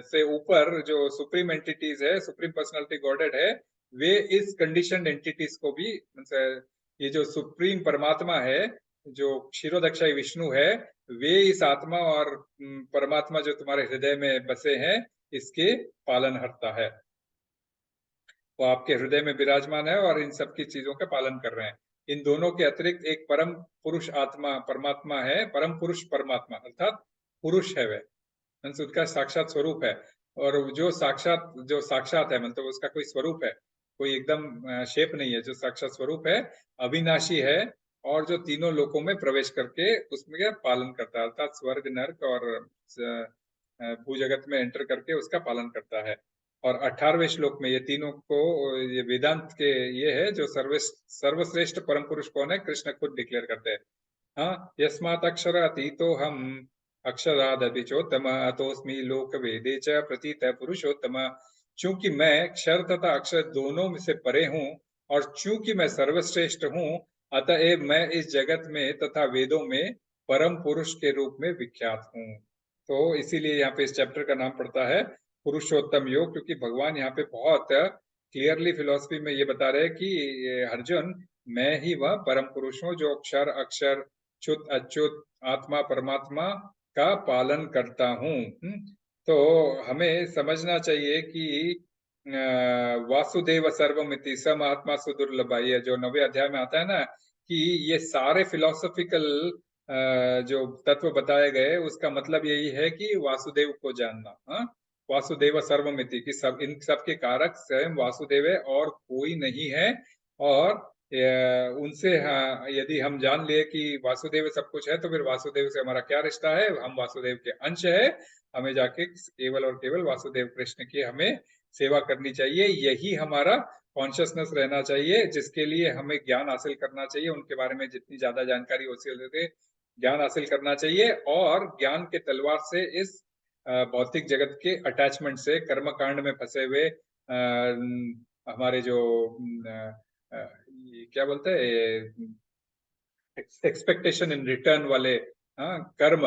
से ऊपर जो सुप्रीम एंटिटीज है, सुप्रीम पर्सनालिटी गॉडेड है, वे इस कंडीशनड एंटिटीज को भी, ये जो सुप्रीम परमात्मा है जो क्षीरोदक्षाई विष्णु है, वे इस आत्मा और परमात्मा जो तुम्हारे हृदय में बसे हैं, इसके पालनहर्ता है। वो आपके हृदय में विराजमान है और इन सब की चीजों का पालन कर रहे हैं। इन दोनों के अतिरिक्त एक परम पुरुष आत्मा परमात्मा है, परम पुरुष परमात्मा अर्थात पुरुष है, वह उसका साक्षात स्वरूप है। और जो साक्षात है, मतलब उसका कोई स्वरूप है, कोई एकदम शेप नहीं है, जो साक्षात स्वरूप है, अविनाशी है, और जो तीनों लोकों में प्रवेश करके उसमें पालन करता है, अर्थात स्वर्ग नर्क और भूजगत में एंटर करके उसका पालन करता है। और 18वें श्लोक में ये तीनों को, ये वेदांत के ये है जो सर्वश्रेष्ठ परम पुरुष कौन है, कृष्ण खुद डिक्लेयर करते हैं। हाँ, यस्मात् अक्षर अतीतो हम अक्षरादपि चोत्तम अतोस्मि लोक वेदे च प्रतीत पुरुषोत्तम। चूंकि मैं क्षर तथा अक्षर दोनों में से परे हूँ, और चूंकि मैं सर्वश्रेष्ठ हूँ, अतएव मैं इस जगत में तथा वेदों में परम पुरुष के रूप में विख्यात हूँ। तो इसीलिए यहाँ पे इस चैप्टर का नाम पड़ता है पुरुषोत्तम योग, क्योंकि भगवान यहाँ पे बहुत क्लियरली फिलॉसफी में ये बता रहे हैं कि अर्जुन, मैं ही वह परम पुरुष हूँ जो क्षर अक्षर च्युत अच्युत आत्मा परमात्मा का पालन करता हूँ। तो हमें समझना चाहिए कि वासुदेव सर्वमिति स महात्मा सुदुर्लभ, ये जो 9वें अध्याय में आता है ना, कि ये सारे फिलोसॉफिकल जो तत्व बताए गए उसका मतलब यही है कि वासुदेव को जानना। हाँ, वासुदेव सर्वमिति, कि सब इन सब के कारक स्वयं वासुदेव है और कोई नहीं है। और उनसे, हाँ, यदि हम जान लिए कि वासुदेव सब कुछ है, तो फिर वासुदेव से हमारा क्या रिश्ता है? हम वासुदेव के अंश है। हमें जाके केवल और केवल वासुदेव कृष्ण की हमें सेवा करनी चाहिए। यही हमारा कॉन्शियसनेस रहना चाहिए, जिसके लिए हमें ज्ञान हासिल करना चाहिए। उनके बारे में जितनी ज्यादा जानकारी हो सके ज्ञान हासिल करना चाहिए, और ज्ञान के तलवार से इस भौतिक जगत के अटैचमेंट से, कर्म कांड में फंसे हुए हमारे जो ये क्या बोलते हैं, एक्सपेक्टेशन इन रिटर्न वाले, हाँ, कर्म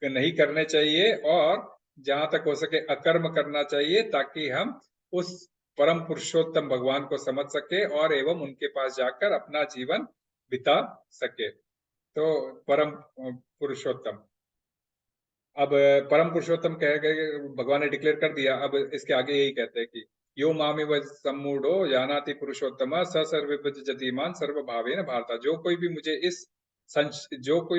नहीं करने चाहिए, और जहां तक हो सके अकर्म करना चाहिए, ताकि हम उस परम पुरुषोत्तम भगवान को समझ सके और एवं उनके पास जाकर अपना जीवन बिता सके। तो परम पुरुषोत्तम, अब परम पुरुषोत्तम कह गए, भगवान ने डिक्लेयर कर दिया। अब इसके आगे यही कहते हैं कि यो मामिव सम्मूढ़ो जानाति पुरुषोत्तम स सर्वविद्यतीमान सर्वभावेन भारत। जो कोई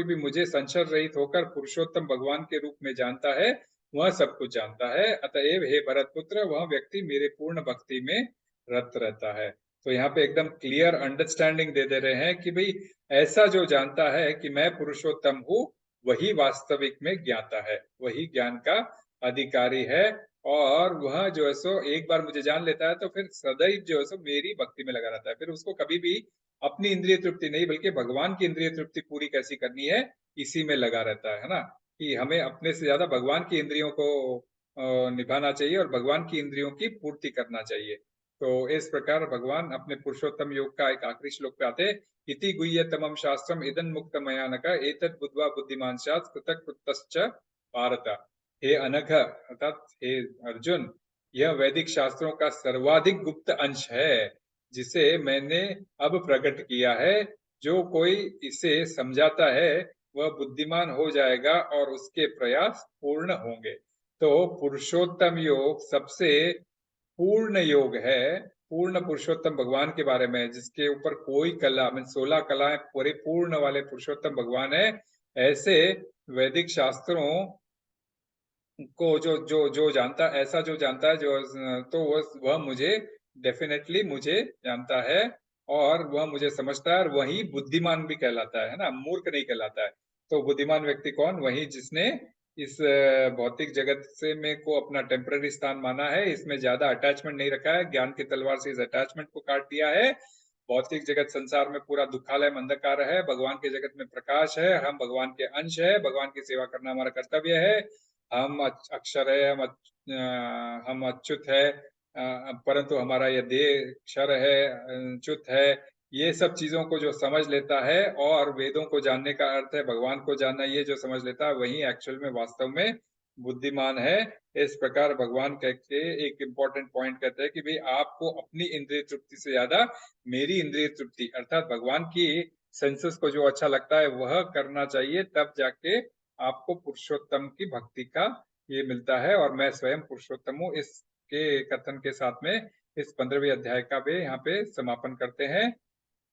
भी मुझे संशय रहित होकर पुरुषोत्तम भगवान के रूप में जानता है, वह सब कुछ जानता है। अतएव हे भरत पुत्र, वह व्यक्ति मेरे पूर्ण भक्ति में रत रहता है। तो यहाँ पे एकदम क्लियर अंडरस्टैंडिंग दे रहे हैं कि भाई, ऐसा जो जानता है कि मैं पुरुषोत्तम हूँ, वही वास्तविक में ज्ञाता है, वही ज्ञान का अधिकारी है। और वह जो है सो एक बार मुझे जान लेता है, तो फिर सदैव जो है सो मेरी भक्ति में लगा रहता है। फिर उसको कभी भी अपनी इंद्रिय तृप्ति नहीं, बल्कि भगवान की इंद्रिय तृप्ति पूरी कैसी करनी है, इसी में लगा रहता है ना। कि हमें अपने से ज्यादा भगवान की इंद्रियों को निभाना चाहिए और भगवान की इंद्रियों की पूर्ति करना चाहिए। तो इस प्रकार भगवान अपने पुरुषोत्तम योग का एक आखिरी श्लोक पे आते, इति गुह्यतमं शास्त्रम इदं मुक्त मयानक एतद् बुद्ध्वा बुद्धिमान स्यात् कृतकृतश्च भारत। हे अनघ, अर्थात हे अर्जुन, यह वैदिक शास्त्रों का सर्वाधिक गुप्त अंश है, जिसे मैंने अब प्रकट किया है। जो कोई इसे समझाता है, वह बुद्धिमान हो जाएगा और उसके प्रयास पूर्ण होंगे। तो पुरुषोत्तम योग सबसे पूर्ण योग है, पूर्ण पुरुषोत्तम भगवान के बारे में, जिसके ऊपर कोई कला, मीन 16 कलाएं पूरे पूर्ण वाले पुरुषोत्तम भगवान है। ऐसे वैदिक शास्त्रों को जो जो जो जानता, ऐसा जो जानता है, जो तो वह मुझे डेफिनेटली मुझे जानता है, और वह मुझे समझता है, और वही बुद्धिमान भी कहलाता है ना, मूर्ख नहीं कहलाता है। तो बुद्धिमान व्यक्ति कौन? वही जिसने इस भौतिक जगत से में को अपना टेम्पररी स्थान माना है, इसमें ज्यादा अटैचमेंट नहीं रखा है, ज्ञान की तलवार से इस अटैचमेंट को काट दिया है। भौतिक जगत संसार में पूरा दुखालय अंधकार है, भगवान के जगत में प्रकाश है, हम भगवान के अंश है, भगवान की सेवा करना हमारा कर्तव्य है। हम अक्षर है, हम अच्युत है, परंतु हमारा यह देह क्षर है, च्युत है। ये सब चीजों को जो समझ लेता है, और वेदों को जानने का अर्थ है भगवान को जानना, ये जो समझ लेता है, वही एक्चुअल में वास्तव में बुद्धिमान है। इस प्रकार भगवान कह के एक इम्पोर्टेंट पॉइंट कहते हैं कि भाई, आपको अपनी इंद्रिय तृप्ति से ज्यादा मेरी इंद्रिय तृप्ति, अर्थात भगवान की सेंसेस को जो अच्छा लगता है वह करना चाहिए, तब जाके आपको पुरुषोत्तम की भक्ति का ये मिलता है। और मैं स्वयं पुरुषोत्तम हूँ, इसके कथन के साथ में इस 15वें अध्याय का भी यहाँ पे समापन करते हैं।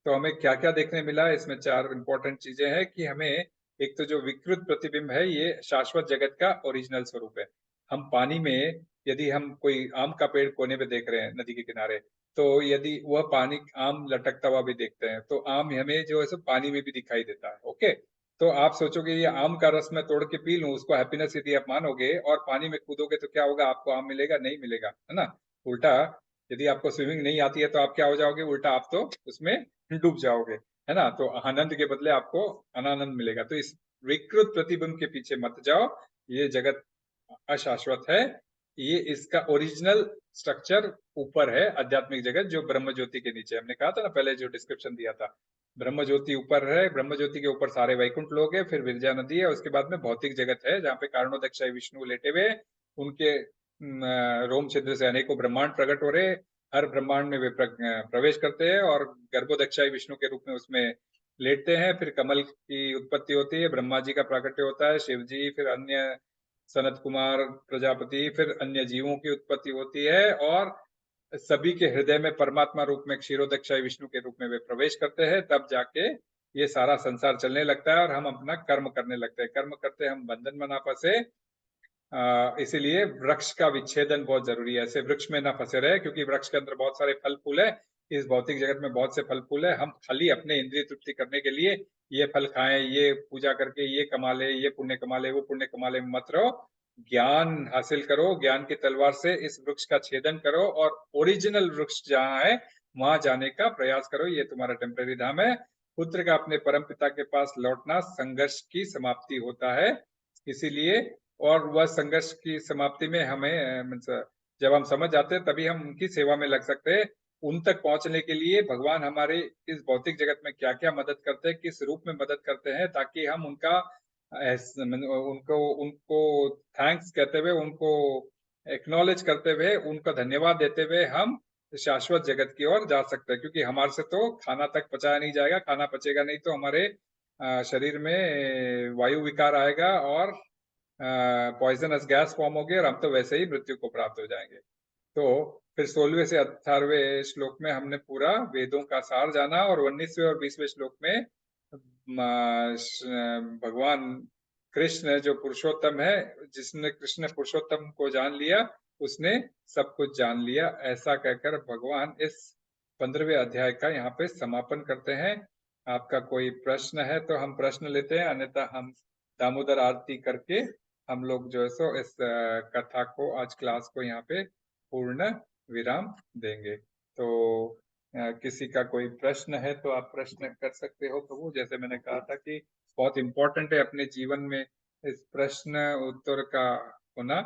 तो हमें क्या क्या देखने मिला? इसमें 4 इंपॉर्टेंट चीजें हैं कि हमें, एक तो जो विकृत प्रतिबिंब है, ये शाश्वत जगत का ओरिजिनल स्वरूप है। हम पानी में, यदि हम कोई आम का पेड़ कोने पे देख रहे हैं नदी के किनारे, तो यदि वह पानी आम लटकता हुआ भी देखते हैं, तो आम हमें जो है सो पानी में भी दिखाई देता है। ओके, तो आप सोचोगे ये आम का रस मैं तोड़ के पी लूं, उसको हैप्पीनेस यदि आप मानोगे, और पानी में कूदोगे तो क्या होगा? आपको आम मिलेगा? नहीं मिलेगा, है ना। उल्टा, यदि आपको स्विमिंग नहीं आती है तो आप क्या हो जाओगे? उल्टा आप तो उसमें डूब जाओगे, है ना। तो आनंद के बदले आपको अनानंद मिलेगा। तो इस विकृत प्रतिबिंब के पीछे मत जाओ, ये जगत अशाश्वत है। ये इसका ओरिजिनल स्ट्रक्चर ऊपर है, आध्यात्मिक जगत, जो ब्रह्म ज्योति के नीचे, हमने कहा था ना पहले, जो डिस्क्रिप्शन दिया था, ब्रह्म ज्योति ऊपर है, ब्रह्म ज्योति के ऊपर सारे वैकुंठ लोग है, फिर विरजा नदी है, उसके बाद में भौतिक जगत है, जहाँ पे कारणोदक्षाई विष्णु लेटे हुए, उनके रोम छिद्र से अनेकों ब्रह्मांड प्रकट हो रहे, हर ब्रह्मांड में वे प्रवेश करते हैं, और गर्भोदक्षाई विष्णु के रूप में उसमें लेटते हैं। फिर कमल की उत्पत्ति होती है, ब्रह्मा जी का प्राकट्य होता है, शिव जी, फिर अन्य सनत कुमार प्रजापति, फिर अन्य जीवों की उत्पत्ति होती है, और सभी के हृदय में परमात्मा रूप में क्षीरोदक्षाई विष्णु के रूप में वे प्रवेश करते हैं। तब जाके ये सारा संसार चलने लगता है और हम अपना कर्म करने लगते हैं। कर्म करते हम बंधन में ना फंसे, इसीलिए वृक्ष का विच्छेदन बहुत जरूरी है। ऐसे वृक्ष में ना फंसे रहे, क्योंकि वृक्ष के अंदर बहुत सारे फल फूल है। इस भौतिक जगत में बहुत से फल फूल है। हम खाली अपने इंद्रिय तृप्ति करने के लिए ये फल खाएं, ये पूजा करके ये कमा ले, ये पुण्य कमा ले, वो पुण्य कमा ले, मत रहो। ज्ञान हासिल करो, ज्ञान की तलवार से इस वृक्ष का छेदन करो और ओरिजिनल वृक्ष जहाँ है वहां जाने का प्रयास करो। ये तुम्हारा टेम्परेरी धाम है। पुत्र का अपने परम पिता के पास लौटना संघर्ष की समाप्ति होता है। इसीलिए, और वह संघर्ष की समाप्ति में हमें जब हम समझ जाते हैं तभी हम उनकी सेवा में लग सकते हैं। उन तक पहुंचने के लिए भगवान हमारे इस भौतिक जगत में क्या क्या मदद करते हैं, किस रूप में मदद करते हैं, ताकि हम उनका उनको उनको थैंक्स कहते हुए, उनको एक्नॉलेज करते हुए, उनका धन्यवाद देते हुए हम शाश्वत जगत की ओर जा सकते हैं। क्योंकि हमारे से तो खाना तक पचाया नहीं जाएगा, खाना पचेगा नहीं तो हमारे शरीर में वायु विकार आएगा और पॉइजनस गैस फॉर्म होगी और हम तो वैसे ही मृत्यु को प्राप्त हो जाएंगे। तो फिर 16वें से 18वें श्लोक में हमने पूरा वेदों का सार जाना, और 19वें और 20वें श्लोक में भगवान कृष्ण जो पुरुषोत्तम है, जिसने कृष्ण पुरुषोत्तम को जान लिया उसने सब कुछ जान लिया, ऐसा कहकर भगवान इस 15वें अध्याय का यहाँ पे समापन करते हैं। आपका कोई प्रश्न है तो हम प्रश्न लेते हैं, अन्यथा हम दामोदर आरती करके हम लोग जो है सो इस कथा को, आज क्लास को यहाँ पे पूर्ण विराम देंगे। तो किसी का कोई प्रश्न है तो आप प्रश्न कर सकते हो प्रभु। जैसे मैंने कहा था कि बहुत इम्पोर्टेंट है अपने जीवन में इस प्रश्न उत्तर का होना।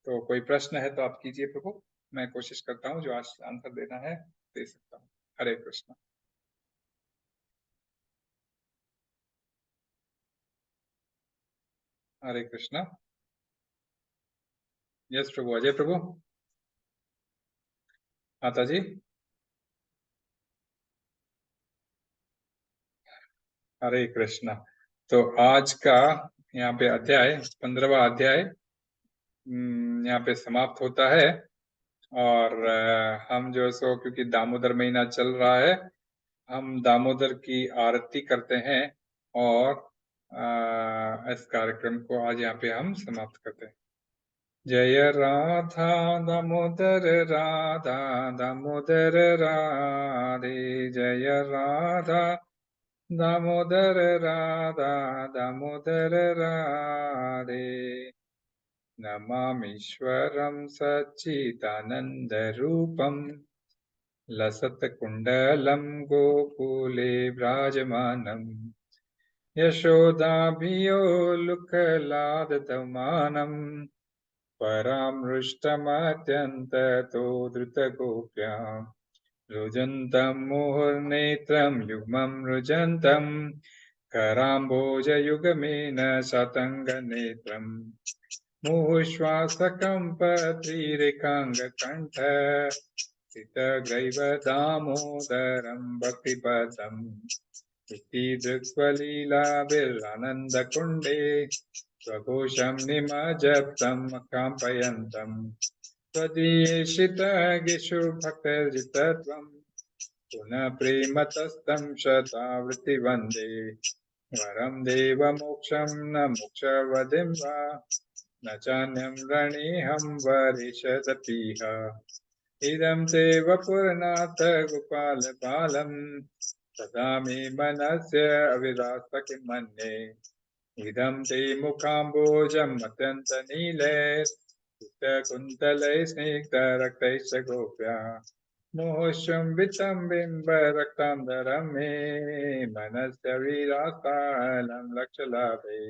तो कोई प्रश्न है तो आप कीजिए प्रभु, मैं कोशिश करता हूँ जो आज आंसर देना है दे सकता हूँ। हरे कृष्ण। हरे कृष्णा। यस प्रभु, अजय प्रभु। माता जी। हरे कृष्णा। तो आज का यहाँ पे अध्याय 15वां अध्याय यहाँ पे समाप्त होता है। और हम जो है सो, क्योंकि दामोदर महीना चल रहा है, हम दामोदर की आरती करते हैं और इस कार्यक्रम को आज यहाँ पे हम समाप्त करते हैं। जय राधा दामोदर, राधा दामोदर राधे, जय राधा दामोदर, राधा दामोदर राधे। नमामीश्वरं सच्चिदानन्दरूपम् लसत्कुण्डलं गोकुले व्राजमानम् यशोदाभियोलुकलादधमानम् परामृष्टमत्यन्ततो द्रुतगोप्याम् रुजन्तं मुहुर्नेत्रं युग्मं रुजन्तं कराम्बोजयुगमेन शतङ्गनेत्रम् मुहुश्वासकम्पत्रिरेकाङ्गकण्ठ स्थितग्रैव दामोदरं भक्तिपदम् इति दृक्स्वलीलाभिरानन्दकुण्डे स्वघोषं निमज्जप्तं काम्पयन्तम् त्वदीयेषितगिषु भक्तजितत्वम् पुनः प्रेमतस्तं शतावृत्ति वन्दे वरं देवमोक्षं न मोक्षवधिं वा न चान्यं रणेऽहं वरिषदपीह इदं ते वपुरनाथ गोपाल बालम् सदा मे मनस्य अविरास्त मन्ये इदं ते मुखाम्बोजम् अत्यन्तनीलैः स्निग्धरक्तैश्च गोप्या मोहशुम्बितं बिम्बरक्ताम्बरं मे मनस्य विरास्तालं लक्षलाभे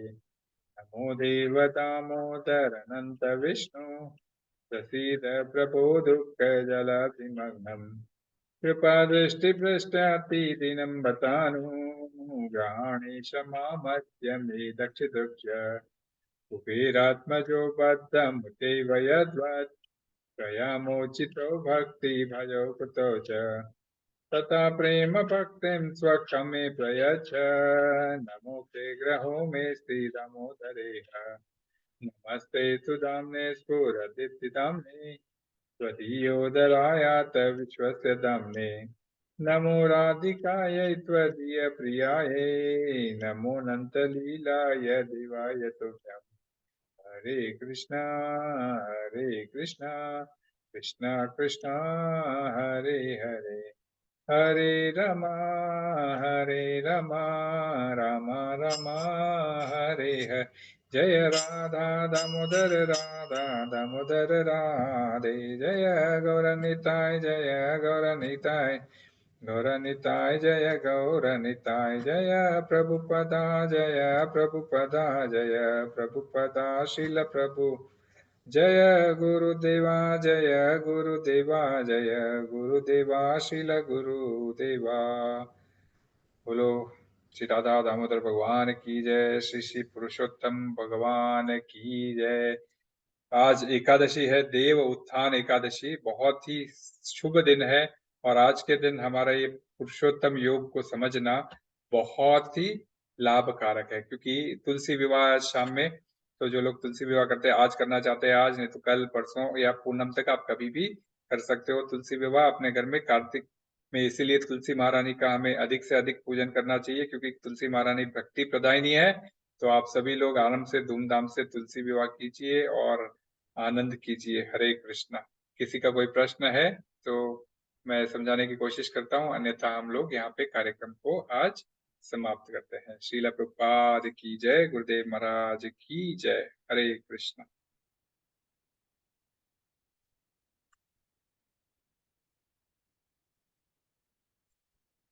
नमो देव दामोदर अनंत विष्णु प्रसीद प्रभो दुःखजलाभिमग्नम् कृपा दृष्टि पृष्ठातिदिनं बतानुग्रहाणेश मामद्य मे दक्षिदुक्ष कुबेरात्मजो बद्धमुतेव यद्वत् प्रयामोचितो भक्ति भजो कृतो च तथा प्रेम भक्तिं स्वक्षं मे प्रयच्छ नमो ते ग्रहो मे श्रीदामोदरेह नमस्ते सुदाम्ने स्फुरदीप्तिदाम्ने त्वदीयोदरायात विश्वस्य दाम्ने नमो राधिकायै त्वदीय प्रियायै, नमो नन्तलीलाय देवाय तुभ्यम्। हरे कृष्णा कृष्णा कृष्णा हरे हरे, हरे रमा रामा रामा हरे हरे। जय राधा दामोदर राधे, जय गौरनिताय गौरनिताय जय गौरनिताय, जय प्रभुपदा जय प्रभुपदा शिल प्रभु, जय गुरुदेवा जय गुरुदेवा शिल गुरुदेवा। बोलो श्री राधा दामोदर भगवान की जय, श्री श्री पुरुषोत्तम भगवान की जय। आज एकादशी है, देव उत्थान एकादशी, बहुत ही शुभ दिन है। और आज के दिन हमारा ये पुरुषोत्तम योग को समझना बहुत ही लाभकारक है, क्योंकि तुलसी विवाह आज शाम में, तो जो लोग तुलसी विवाह करते हैं, आज करना चाहते हैं आज, नहीं तो कल परसों या पूनम तक आप कभी भी कर सकते हो तुलसी विवाह अपने घर में कार्तिक में। इसीलिए तुलसी महारानी का हमें अधिक से अधिक पूजन करना चाहिए, क्योंकि तुलसी महारानी भक्ति प्रदायिनी है। तो आप सभी लोग आराम से धूमधाम से तुलसी विवाह कीजिए और आनंद कीजिए। हरे कृष्णा। किसी का कोई प्रश्न है तो मैं समझाने की कोशिश करता हूँ, अन्यथा हम लोग यहाँ पे कार्यक्रम को आज समाप्त करते हैं। श्रील प्रभुपाद की जय, गुरुदेव महाराज की जय। हरे कृष्णा।